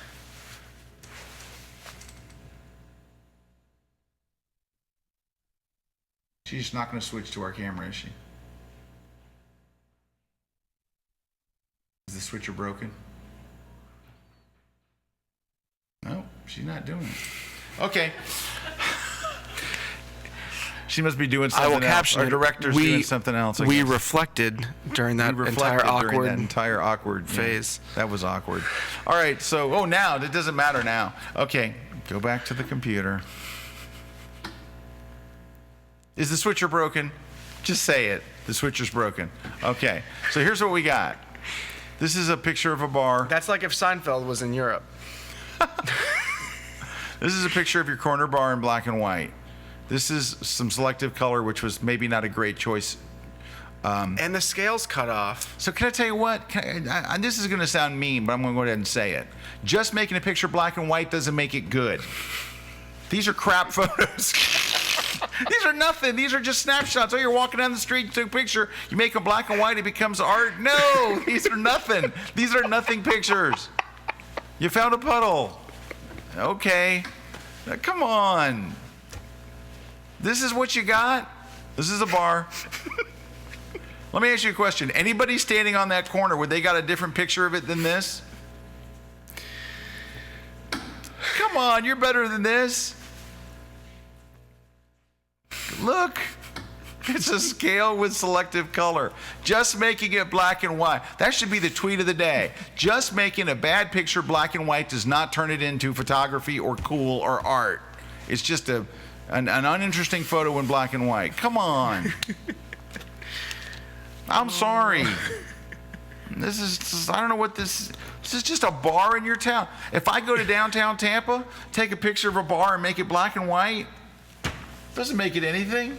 She's not going to switch to our camera, is she? Is the switcher broken? No, she's not doing it. Okay. She must be doing something else. I will caption Our it. director's doing something else. We reflected during that entire awkward phase. Yeah, that was awkward. All right, so, now, it doesn't matter now. Okay, go back to the computer. Is the switcher broken? Just say it. The switcher's broken. Okay, so here's what we got. This is a picture of a bar. That's like if Seinfeld was in Europe. This is a picture of your corner bar in black and white. This is some selective color, which was maybe not a great choice. And the scale's cut off. So can I tell you what? This is going to sound mean, but I'm going to go ahead and say it. Just making a picture black and white doesn't make it good. These are crap photos. These are nothing. These are just snapshots. Oh, you're walking down the street, you took a picture, you make them black and white, it becomes art. No, these are nothing. These are nothing pictures. You found a puddle. Okay. Now, come on. This is what you got? This is a bar. Let me ask you a question. Anybody standing on that corner, would they got a different picture of it than this? on, you're better than this. Look, it's a scale with selective color. Just making it black and white. That should be the tweet of the day. Just making a bad picture black and white does not turn it into photography or cool or art. It's just an uninteresting photo in black and white. Come on. I'm sorry. This is, I don't know what this is just a bar in your town. If I go to downtown Tampa, take a picture of a bar and make it black and white, doesn't make it anything.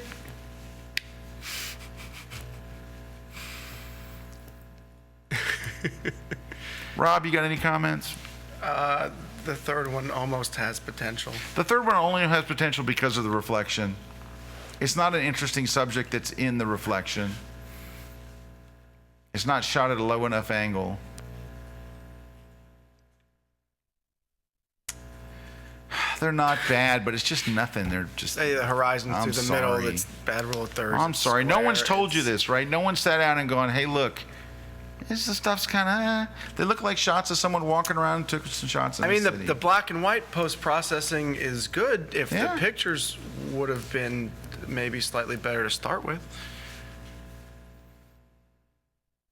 Rob, you got any comments? The third one almost has potential. The third one only has potential because of the reflection. It's not an interesting subject that's in the reflection. It's not shot at a low enough angle. They're not bad, but it's just nothing. They're just... Hey, the horizon through the middle, it's bad rule of thirds. I'm sorry. No one's told you this, right? No one sat down and going, hey, look, this stuff's kind of... They look like shots of someone walking around and took some shots in the city. The black and white post-processing is good if the pictures would have been maybe slightly better to start with.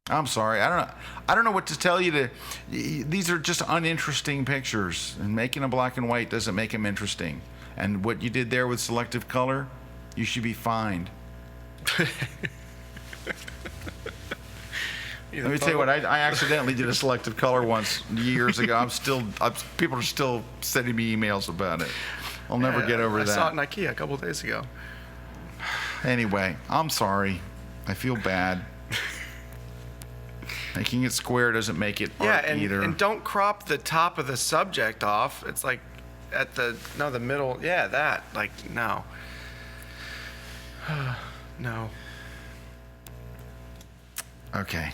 I'm sorry. I don't know what to tell you. These are just uninteresting pictures, and making a black and white doesn't make them interesting. And what you did there with selective color, you should be fined. Let me tell you what. I accidentally did a selective color once years ago. People are still sending me emails about it. I'll never get over that. I saw it in IKEA a couple days ago. Anyway, I'm sorry. I feel bad. Making it square doesn't make it art either. And don't crop the top of the subject off. It's like at the middle. Yeah, that. Like, no. No. Okay.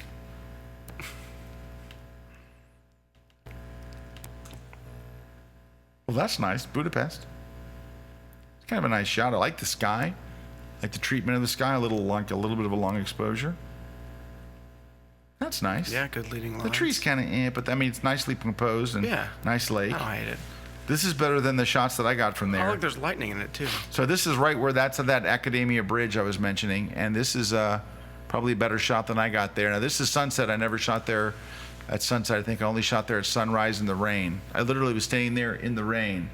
Well, that's nice. Budapest. It's kind of a nice shot. I like the sky. I like the treatment of the sky. A little bit of a long exposure. That's nice. Yeah, good leading lines. The tree's kind of but I mean, it's nicely composed and nice lake. I don't hate it. This is better than the shots that I got from there. Oh, look, there's lightning in it too. So this is right where that's that Academia Bridge I was mentioning, and this is probably a better shot than I got there. Now this is sunset. I never shot there at sunset. I think I only shot there at sunrise in the rain. I literally was staying there in the rain,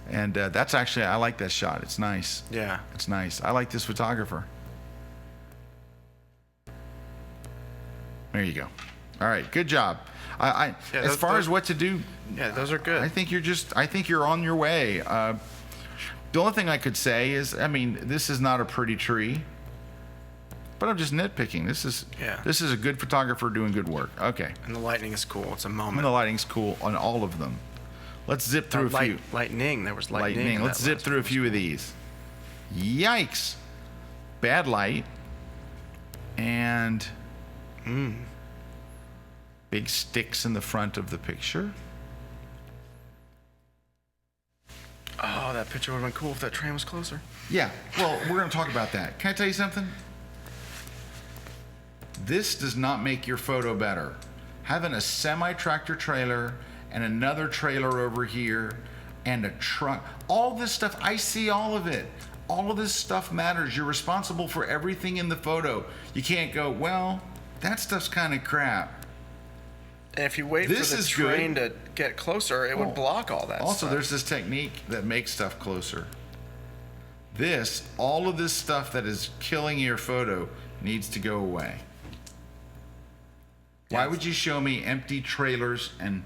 and that's actually, I like that shot. It's nice. Yeah, it's nice. I like this photographer. There you go. All right, good job. As far as what to do, those are good. I think you're on your way. The only thing I could say is, I mean, this is not a pretty tree, but I'm just nitpicking. This is a good photographer doing good work. Okay. And the lightning is cool. It's a moment. And the lighting's cool on all of them. Let's zip through a few. Lightning. There was lightning. Let's zip through a few of these. Yikes. Bad light. And big sticks in the front of the picture. Oh, that picture would have been cool if that train was closer. Yeah, well, we're going to talk about that. Can I tell you something? This does not make your photo better. Having a semi-tractor trailer and another trailer over here and a truck, all this stuff, I see all of it. All of this stuff matters. You're responsible for everything in the photo. You can't go, well, that stuff's kind of crap. And if you wait for the train to get closer, it would block all that also, stuff. There's this technique that makes stuff closer. All of this stuff that is killing your photo needs to go away. Why would you show me empty trailers and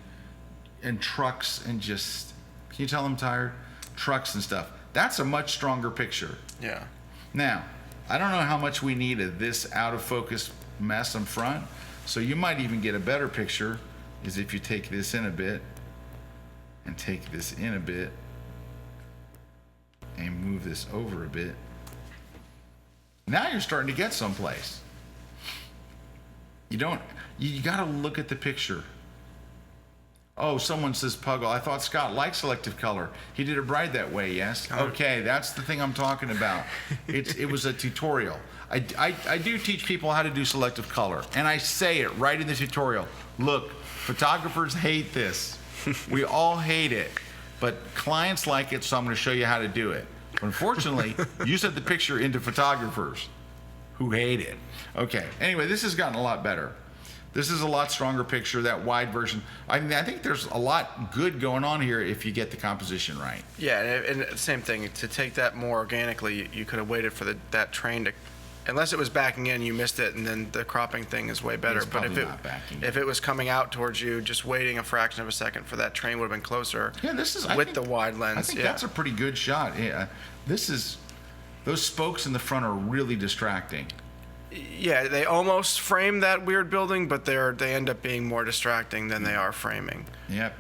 trucks and just, can you tell I'm tired? Trucks and stuff. That's a much stronger picture. Yeah. Now, I don't know how much we need of this out of focus mess in front, so you might even get a better picture is if you take this in a bit and take this in a bit and move this over a bit. Now you're starting to get someplace. You gotta look at the picture. Oh, someone says Puggle. I thought Scott liked selective color. He did it right that way, yes? Okay, that's the thing I'm talking about. It was a tutorial. I do teach people how to do selective color, and I say it right in the tutorial. Look, photographers hate this. We all hate it. but clients like it, so I'm going to show you how to do it. Unfortunately, you sent the picture into photographers who hate it. Okay, anyway, this has gotten a lot better. This is a lot stronger picture, that wide version. I mean, I think there's a lot good going on here if you get the composition right. Yeah, and same thing. To take that more organically, you could have waited for that train to, unless it was backing in, you missed it, and then the cropping thing is way better. It's But probably not backing in. if it was coming out towards you, just waiting a fraction of a second for that train would have been closer. Yeah, this is with the wide lens. I think yeah. that's a pretty good shot. Yeah, those spokes in the front are really distracting. Yeah, they almost frame that weird building, but they end up being more distracting than they are framing. Yep.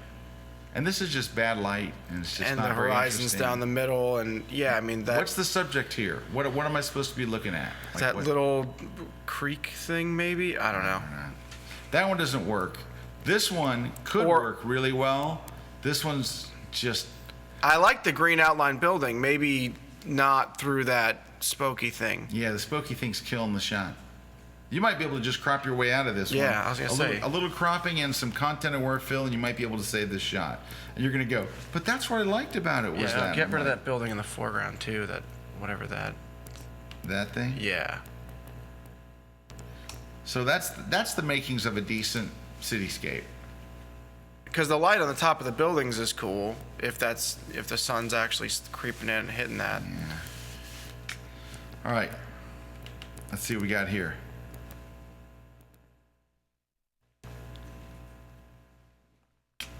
And this is just bad light, and it's just And not the very horizon's interesting. down the middle, and yeah, I mean that. What's the subject here? What am I supposed to be looking at? Like that what- little creek thing? Maybe I don't know. That one doesn't work. This one could work really well. This one's just. I like the green outline building. Maybe not through that spooky thing. Yeah, the spooky thing's killing the shot. You might be able to just crop your way out of this one. Yeah, I was gonna say. A little cropping and some content-aware fill, and you might be able to save this shot. And you're gonna go, but that's what I liked about it was Yeah, that. get rid of that building in the foreground too. That whatever that. That thing? Yeah. So that's the makings of a decent cityscape. Because the light on the top of the buildings is cool if the sun's actually creeping in and hitting that. All right. Let's see what we got here.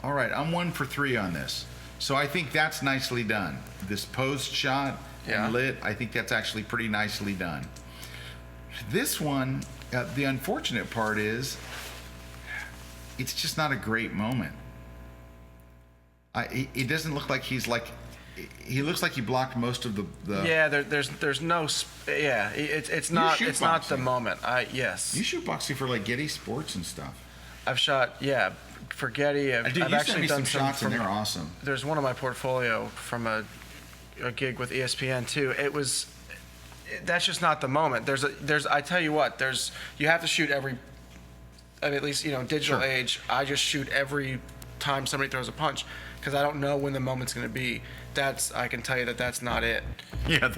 All right, I'm 1 for 3 on this. So I think that's nicely done. This posed shot and lit, I think that's actually pretty nicely done. This one, the unfortunate part is, it's just not a great moment. It doesn't look like he looks like he blocked most of the. Yeah, there's no. Yeah, it's not the moment. Yes. You shoot boxing for like Getty Sports and stuff. I've shot for Getty. I've Dude, you actually sent me done some shots and from- they're awesome. There's one on my portfolio from a gig with ESPN too. That's just not the moment. I tell you what, you have to shoot every. I mean, at least digital age. I just shoot every time somebody throws a punch because I don't know when the moment's going to be. I can tell you that's not it. Yeah,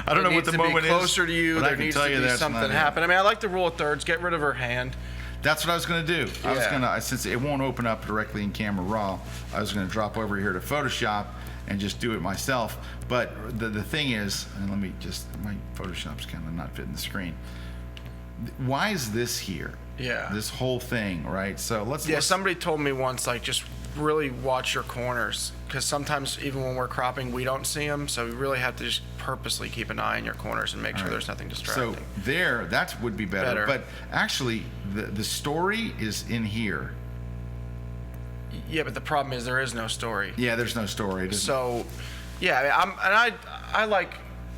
I don't know what the moment is. It needs to be closer to you. There needs to be something happen. I mean, I like the rule of thirds. Get rid of her hand. That's what I was going to do. I was Yeah. going to, since it won't open up directly in Camera Raw, I was going to drop over here to Photoshop and just do it myself. But the thing is, and my Photoshop's kind of not fitting the screen. Why is this here? Yeah. This whole thing, right? So let's. Somebody told me once, just really watch your corners because sometimes even when we're cropping, we don't see them. So we really have to just purposely keep an eye on your corners and make sure there's nothing distracting. So that would be better. But actually, the story is in here. Yeah, but the problem is there is no story. Yeah, there's no story. So, yeah, I like.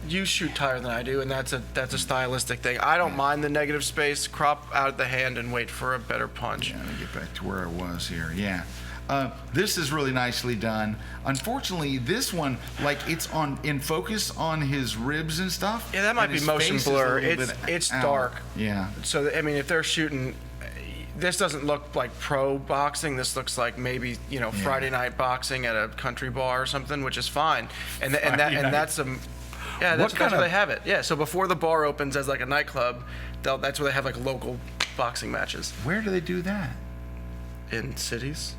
You shoot tighter than I do, and that's a stylistic thing. I don't mind the negative space. Crop out of the hand and wait for a better punch. Yeah, let me get back to where I was here. Yeah. This is really nicely done. Unfortunately, this one, it's in focus on his ribs and stuff. Yeah, that might be motion blur. It's dark. Yeah. So I mean, if they're shooting, this doesn't look like pro boxing. This looks like maybe Friday night boxing at a country bar or something, which is fine. That's where they have it. Yeah. So before the bar opens as a nightclub, that's where they have local boxing matches. Where do they do that? In cities.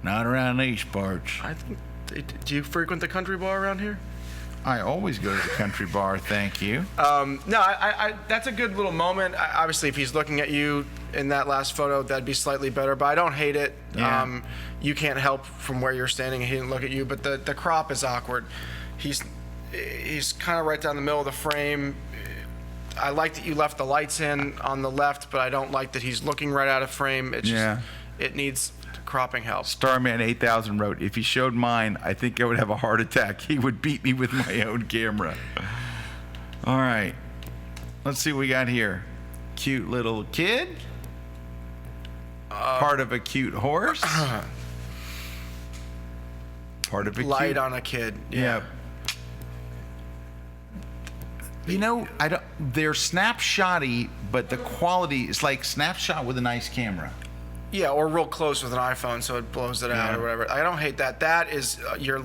Not around these parts. I think. Do you frequent the country bar around here? I always go to the country bar. Thank you. No, I that's a good little moment. Obviously, if he's looking at you in that last photo, that'd be slightly better. But I don't hate it. Yeah. You can't help from where you're standing, and he didn't look at you. But the crop is awkward. He's kind of right down the middle of the frame. I like that you left the lights in on the left, but I don't like that he's looking right out of frame. It needs cropping help. Starman 8000 wrote, if he showed mine, I think I would have a heart attack. He would beat me with my own camera. All right. Let's see what we got here. Cute little kid. Part of a cute horse. Part of a light on a kid. Yeah. They're snapshotty, but the quality is like snapshot with a nice camera. Yeah, or real close with an iPhone, so it blows it out or whatever. I don't hate that. That is you're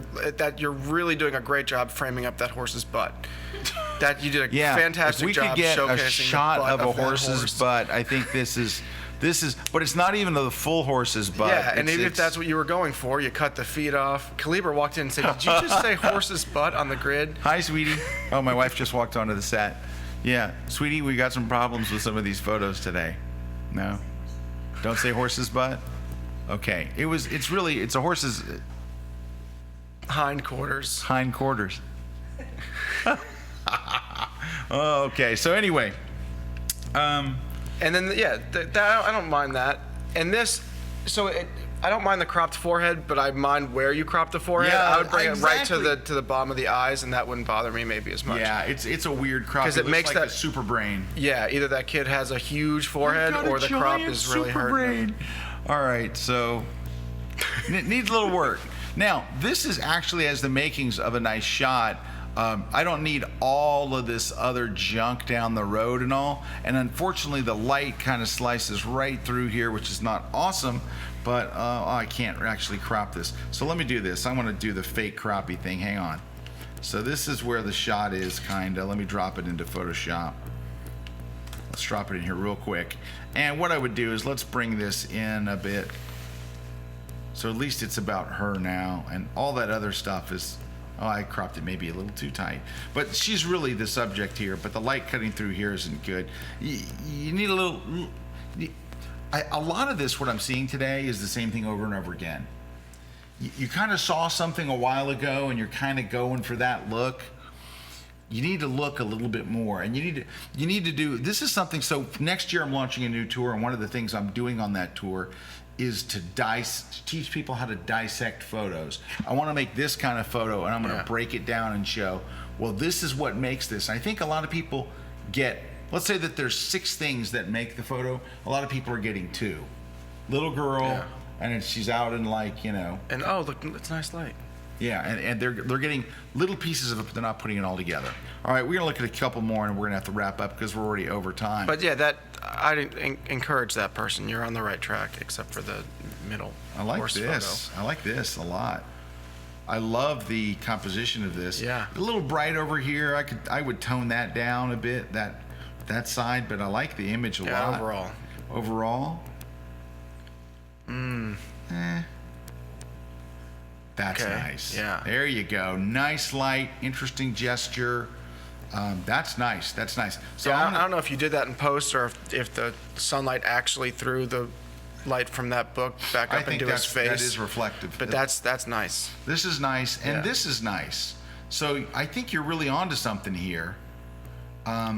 really doing a great job framing up that horse's butt. That you did a fantastic job showcasing showcasing a shot the butt of a that horse's horse. butt. I think this is, but it's not even the full horse's butt. Yeah, and It's- even if that's what you were going for, you cut the feet off. Kaliber walked in and said, "Did you just say horse's butt on the grid?" Hi, sweetie. Oh, my wife just walked onto the set. Yeah, sweetie, we got some problems with some of these photos today. No, don't say horse's butt. Okay, it's a horse's Hindquarters. hindquarters. Okay, so anyway, And then I don't mind that. And this, I don't mind the cropped forehead, but I mind where you crop the forehead. Yeah, I would bring it right exactly. to the bottom of the eyes, and that wouldn't bother me maybe as much. yeah, it's a weird crop. 'Cause It it looks makes like that- a super brain. Yeah, either that kid has a huge forehead or the crop is really hurting. All right, so needs a little work. Now, this is actually has the makings of a nice shot. I don't need all of this other junk down the road and all. And unfortunately, the light kind of slices right through here, which is not awesome. But I can't actually crop this. So let me do this. I want to do the fake croppy thing. Hang on. So this is where the shot is, kind of. Let me drop it into Photoshop. Let's drop it in here real quick. And what I would do is let's bring this in a bit. So at least it's about her now. And all that other stuff is, oh, I cropped it maybe a little too tight. But she's really the subject here. But the light cutting through here isn't good. You need a little... a lot of this, what I'm seeing today, is the same thing over and over again. You kind of saw something a while ago and you're kind of going for that look. You need to look a little bit more, and you need to do, this is something, so next year I'm launching a new tour, and one of the things I'm doing on that tour is to teach people how to dissect photos. I want to make this kind of photo, and I'm going to break it down and show, well, this is what makes this. I think a lot of people get, let's say that there's 6 things that make the photo. A lot of people are getting 2. Little girl, and she's out in And oh, look, it's a nice light. yeah, and they're getting little pieces of it, but they're not putting it all together. All right, we're gonna look at a couple more, and we're gonna have to wrap up because we're already over time. But yeah, I didn't encourage that person. You're on the right track, except for the middle. I like horse this. I like this a lot. I love the composition of this. Yeah. A little bright over here. I would tone that down a bit, that side, but I like the image a lot. Overall. Overall. That's Okay, nice. yeah. There you go. Nice light, interesting gesture. That's nice. That's nice. So Yeah, I'm I don't know if you did that in post or if the sunlight actually threw the light from that book back I up think into his face. that is reflective. But that's nice. This is nice, and Yeah. this is nice. So I think you're really onto something here.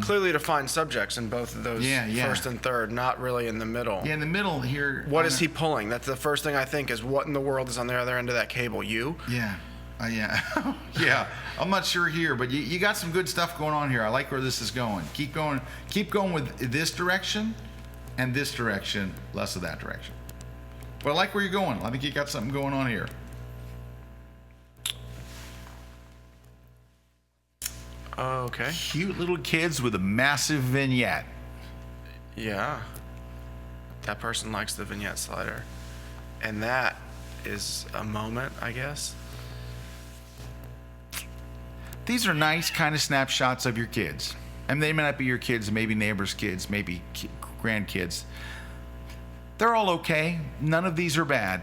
Clearly defined subjects in both of those, Yeah. first and third, not really in the middle. Yeah, in the middle here. What is he pulling? That's the first thing I think is, what in the world is on the other end of that cable? You? Yeah. Yeah. Yeah. I'm not sure here, but you got some good stuff going on here. I like where this is going. Keep going. Keep going with this direction and this direction, less of that direction. But I like where you're going. I think you got something going on here. Okay. Cute little kids with a massive vignette. Yeah. That person likes the vignette slider. And that is a moment, I guess. These are nice kind of snapshots of your kids. And they may not be your kids, maybe neighbors' kids, maybe grandkids. They're all okay. None of these are bad.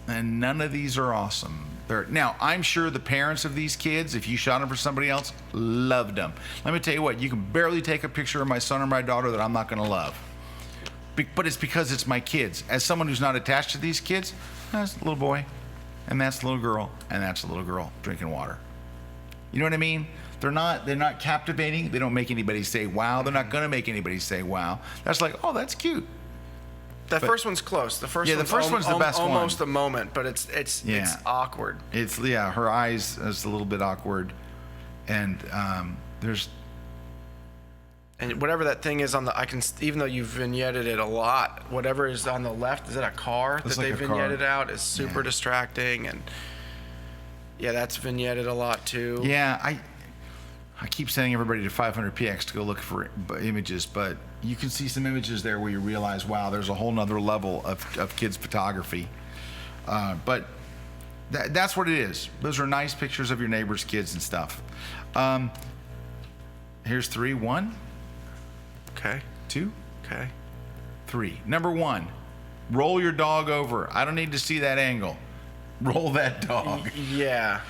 And none of these are awesome. Now, I'm sure the parents of these kids, if you shot them for somebody else, loved them. Let me tell you what, you can barely take a picture of my son or my daughter that I'm not going to love. But it's because it's my kids. As someone who's not attached to these kids, that's a little boy, and that's a little girl, and that's a little girl drinking water. You know what I mean? They're not captivating. They don't make anybody say wow. They're not going to make anybody say wow. That's like, oh, that's cute. That first one's close. The first one's the best one. Almost a moment, but it's awkward. It's her eyes is a little bit awkward, and there's. And whatever that thing is on the, even though you've vignetted it a lot, whatever is on the left, is that a car Looks that they like a vignetted car. out is super distracting, and yeah, that's vignetted a lot too. Yeah, I keep sending everybody to 500px to go look for images, but you can see some images there where you realize, wow, there's a whole nother level of kids photography. But that's what it is. Those are nice pictures of your neighbor's kids and stuff. Here's 3. 1. Okay. 2. Okay. 3. Number 1, roll your dog over. I don't need to see that angle. Roll that dog. Yeah.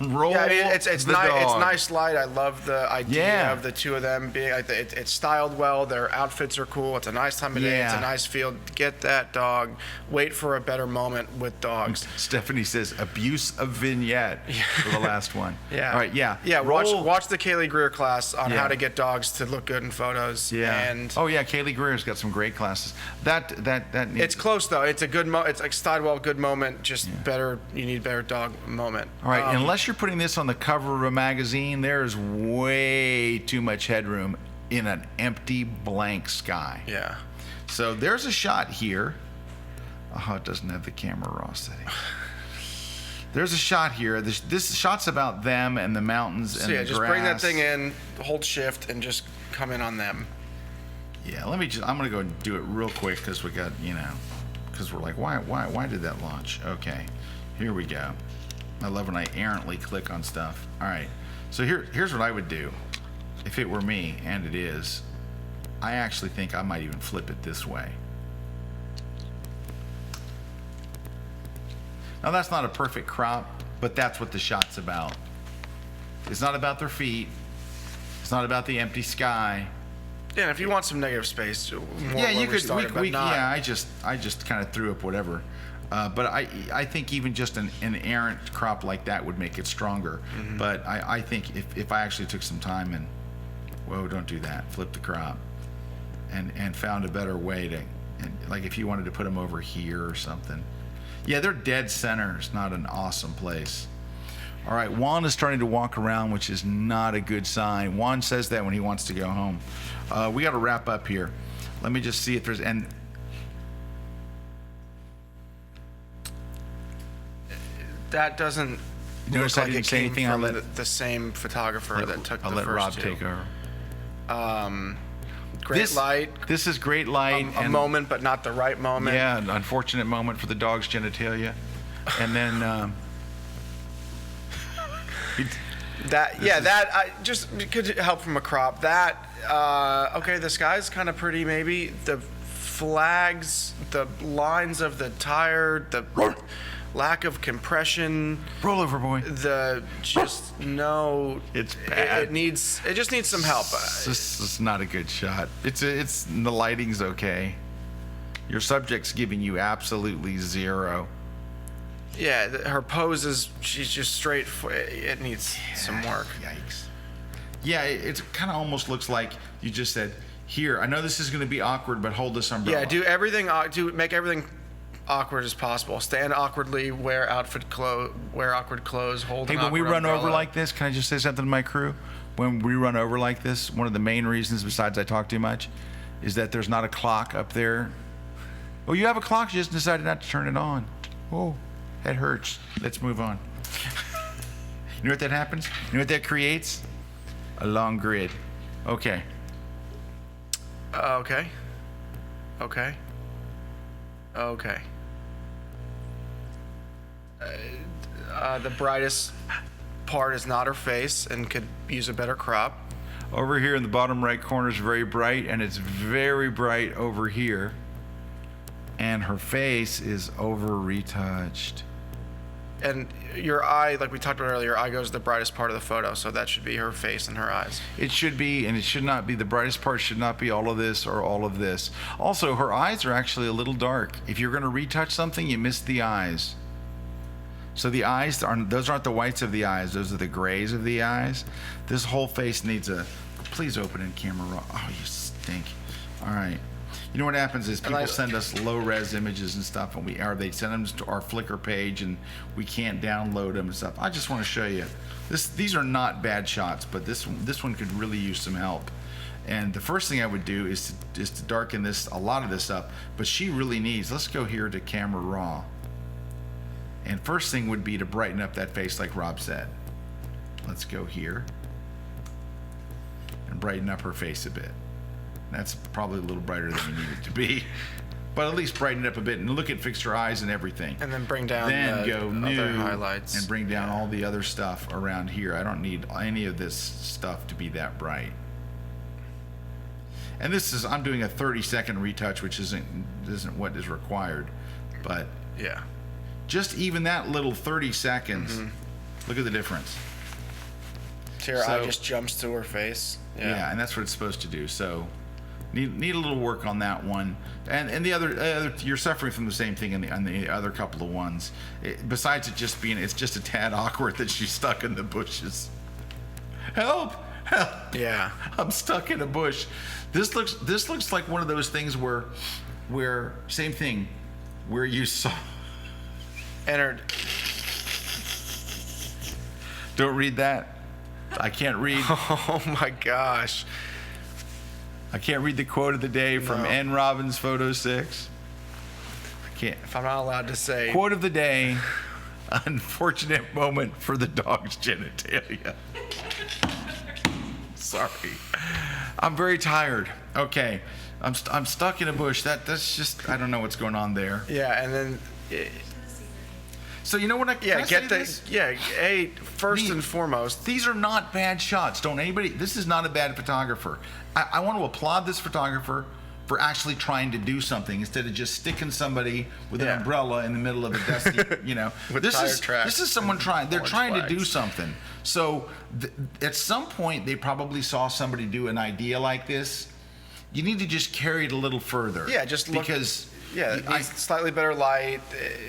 Roll Yeah, I mean, it's the nice. It's dog. nice light. I love the idea Yeah. of the two of them being. It's styled well. Their outfits are cool. It's a nice time of day. It's Yeah. a nice field. Get that dog. Wait for a better moment with dogs. Stephanie says abuse of vignette for the last one. Yeah. All right. Yeah. Yeah. Roll. Watch the Kaylee Greer class on Yeah. how to get dogs to look good in photos. Yeah. And oh yeah, Kaylee Greer's got some great classes. That needs, it's close though. It's a good it's like styled well, good moment. Just better. You need better dog moment. all right. Unless you're putting this on the cover of a magazine, there is way too much headroom in an empty blank sky. Yeah. So there's a shot here. Oh, it doesn't have the camera raw setting. There's a shot here. This shot's about them and the mountains and So yeah, the just grass. bring that thing in, hold shift, and just come in on them. Yeah, I'm gonna go and do it real quick because we got, because we're like, why did that launch? Okay, here we go. I love when I errantly click on stuff. All right, so here's what I would do if it were me, and it is. I actually think I might even flip it this way. Now that's not a perfect crop, but that's what the shot's about. It's not about their feet. It's not about the empty sky. Yeah, and if you want some negative space, more Yeah, where you could. started, but not- Yeah, I just kind of threw up whatever. But I think even just an errant crop like that would make it stronger. Mm-hmm. But I think if I actually took some time and, whoa, don't do that. Flip the crop, and found a better way to, and like if you wanted to put them over here or something. Yeah, they're dead center. It's not an awesome place. All right, Juan is starting to walk around, which is not a good sign. Juan says that when he wants to go home. We got to wrap up here. Let me just see if there's and. That doesn't Notice look I like didn't it say came anything. I'll from let the same photographer that took I'll the let first Rob two. take over. Great light, This is great light. a moment, but not the right moment. Yeah, an unfortunate moment for the dog's genitalia. And then I just could help from a crop. That okay, the sky's kind of pretty. Maybe the flags, the lines of the tire, the lack of compression. roll over, boy. It's bad. It just needs some help. This is not a good shot. It's the lighting's okay. Your subject's giving you absolutely zero. Yeah, her pose is, she's just straight. It needs some work. Yikes. Yeah, it kind of almost looks like you just said, here, I know this is going to be awkward, but hold this umbrella. Yeah, do everything. Make everything awkward as possible. Stand awkwardly, wear awkward clothes, hold Hey, an when we awkward run over umbrella. like this, can I just say something to my crew? When we run over like this, one of the main reasons, besides I talk too much, is that there's not a clock up there. Oh, you have a clock, you just decided not to turn it on. Oh, that hurts. Let's move on. You know what that happens? You know what that creates? A long grid. Okay. Okay. The brightest part is not her face and could use a better crop. Over here in the bottom right corner is very bright, and it's very bright over here. And her face is over retouched. And your eye, like we talked about earlier, your eye goes to the brightest part of the photo, so that should be her face and her eyes. It should be, and it should not be. The brightest part should not be all of this or all of this. Also, her eyes are actually a little dark. If you're going to retouch something, you miss the eyes. So the eyes, those aren't the whites of the eyes. Those are the grays of the eyes. This whole face needs a, please open in camera raw. Oh, you stink. All right. You know what happens is people send us low-res images and stuff, and they send them to our Flickr page, and we can't download them and stuff. I just want to show you. These are not bad shots, but this one could really use some help. And the first thing I would do is to darken a lot of this up. But she really needs. Let's go here to camera raw. And first thing would be to brighten up that face, like Rob said. Let's go here. brighten up her face a bit. That's probably a little brighter than you need it to be. But at least brighten it up a bit and fix her eyes and everything. And then bring down then the go other new highlights. and bring down all the other stuff around here. I don't need any of this stuff to be that bright. And I'm doing a 30-second retouch, which isn't what is required. But yeah, just even that little 30 seconds, look at the difference. So her eye just jumps to her face. Yeah, and that's what it's supposed to do. So need a little work on that one. And the other you're suffering from the same thing on the other couple of ones. Besides it just being, it's just a tad awkward that she's stuck in the bushes. Help! Help! Yeah, I'm stuck in a bush. This looks like one of those things where same thing, where you saw entered. Don't read that. I can't read. Oh my gosh. I can't read the quote of the day from N. Robbins Photo 6. I can't. If I'm not allowed to say. Quote of the day: unfortunate moment for the dog's genitalia. Sorry. I'm very tired. Okay. I'm stuck in a bush. That's just, I don't know what's going on there. Yeah, and then. So you know what? First and foremost, these are not bad shots. This is not a bad photographer. I want to applaud this photographer for actually trying to do something instead of just sticking somebody with an umbrella in the middle of a dusty, With this tire is tracks this is someone trying. They're trying flags. to do something. So at some point, they probably saw somebody do an idea like this. You need to just carry it a little further. Yeah, just look, because. Yeah, slightly better light,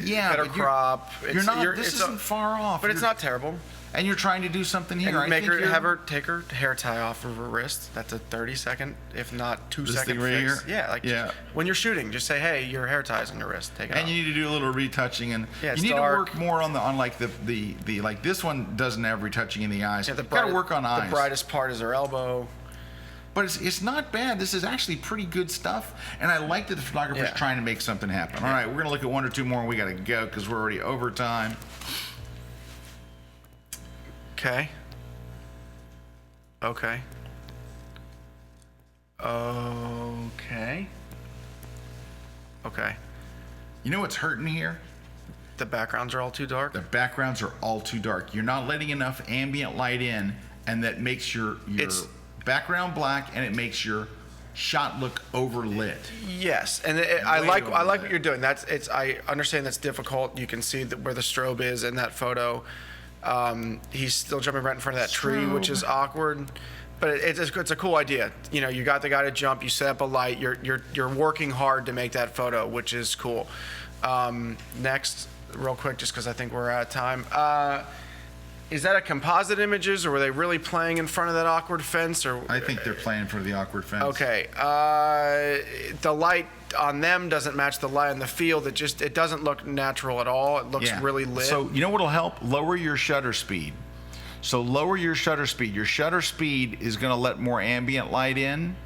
better crop. This isn't far off. But it's not terrible. And you're trying to do something here. And have her take her hair tie off of her wrist. That's a 30-second, if not 2-second thing right fix. here? Yeah, when you're shooting, just say, "Hey, your hair tie's on your wrist. Take it off." And you need to do a little retouching, and you need to work more on the like this one doesn't have retouching in the eyes. Yeah, got to work on eyes. The brightest part is her elbow. But it's not bad. This is actually pretty good stuff, and I like that the photographer's trying to make something happen. All right, we're gonna look at one or two more, and we gotta go because we're already over time. Okay. You know what's hurting here? The backgrounds are all too dark. The backgrounds are all too dark. You're not letting enough ambient light in, and that makes your background black, and it makes your shot look overlit. Yes, and I like what you're doing. I understand that's difficult. You can see where the strobe is in that photo. He's still jumping right in front of that tree, which is awkward. But it's a cool idea. You got the guy to jump. You set up a light. You're working hard to make that photo, which is cool. Next, real quick, just because I think we're out of time. Is that a composite images, or were they really playing in front of that awkward fence? Or I think they're playing for the awkward fence. Okay. The light on them doesn't match the light on the field. It doesn't look natural at all. It looks really lit. So you know what'll help? Lower your shutter speed. So lower your shutter speed. Your shutter speed is going to let more ambient light in,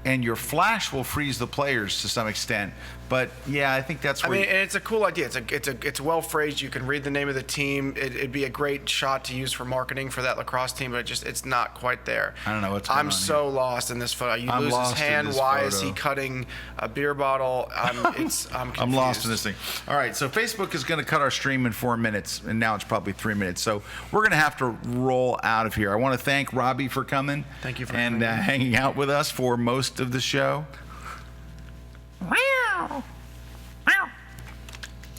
and your flash will freeze the players to some extent. But yeah, I think that's where. And it's a cool idea. It's well phrased. You can read the name of the team. It'd be a great shot to use for marketing for that lacrosse team, but it's not quite there. I don't know what's going on. I'm so lost in this photo. You lose his hand. Why is he cutting a beer bottle? I'm confused. I'm lost in this thing. All right, so Facebook is going to cut our stream in 4 minutes, and now it's probably 3 minutes. So we're going to have to roll out of here. I want to thank Robbie for coming. Thank you for coming. And hanging out with us for most of the show.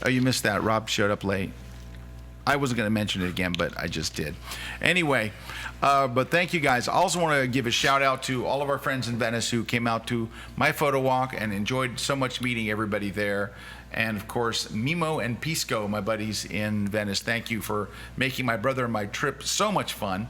Oh, you missed that. Rob showed up late. I wasn't going to mention it again, but I just did. Anyway, but thank you guys. I also want to give a shout out to all of our friends in Venice who came out to my photo walk and enjoyed so much meeting everybody there. And of course, Mimo and Pisco, my buddies in Venice. Thank you for making my brother and my trip so much fun.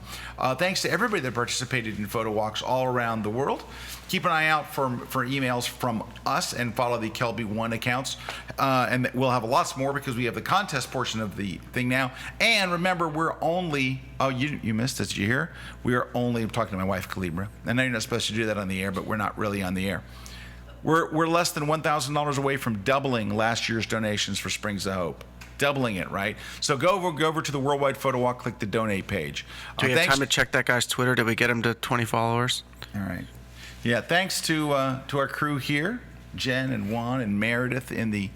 Thanks to everybody that participated in photo walks all around the world. Keep an eye out for emails from us and follow the Kelby One accounts. And we'll have lots more because we have the contest portion of the thing now. And remember, we're only, you missed it, did you hear? We are only, I'm talking to my wife, Calibra. I know you're not supposed to do that on the air, but we're not really on the air. We're less than $1,000 away from doubling last year's donations for Springs of Hope. doubling it, right? So go over to the Worldwide Photo Walk, click the donate page. Do we have time to check that guy's Twitter? Did we get him to 20 followers? All right. Yeah, thanks to our crew here, Jen and Juan and Meredith in the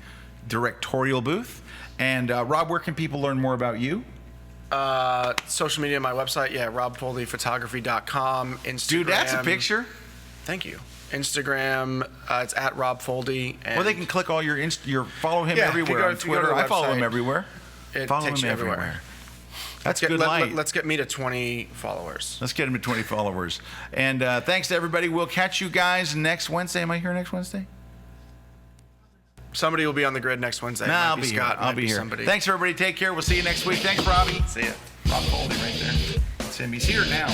directorial booth. And Rob, where can people learn more about you? Social media, my website, robfoldyphotography.com, Instagram. Dude, that's a picture. Thank you. Instagram, it's at Rob Foldy. Or they can click all your follow him everywhere on Twitter. I follow him everywhere. Follow him everywhere. That's good light. Let's get me to 20 followers. Let's get him to 20 followers. And thanks to everybody. We'll catch you guys next Wednesday. Am I here next Wednesday? Somebody will be on the grid next Wednesday. Nah, I'll be here. I'll be here. Somebody. Thanks, everybody. Take care. We'll see you next week. Thanks, Robbie. See ya. Rob Foldy right there. That's him. He's here now.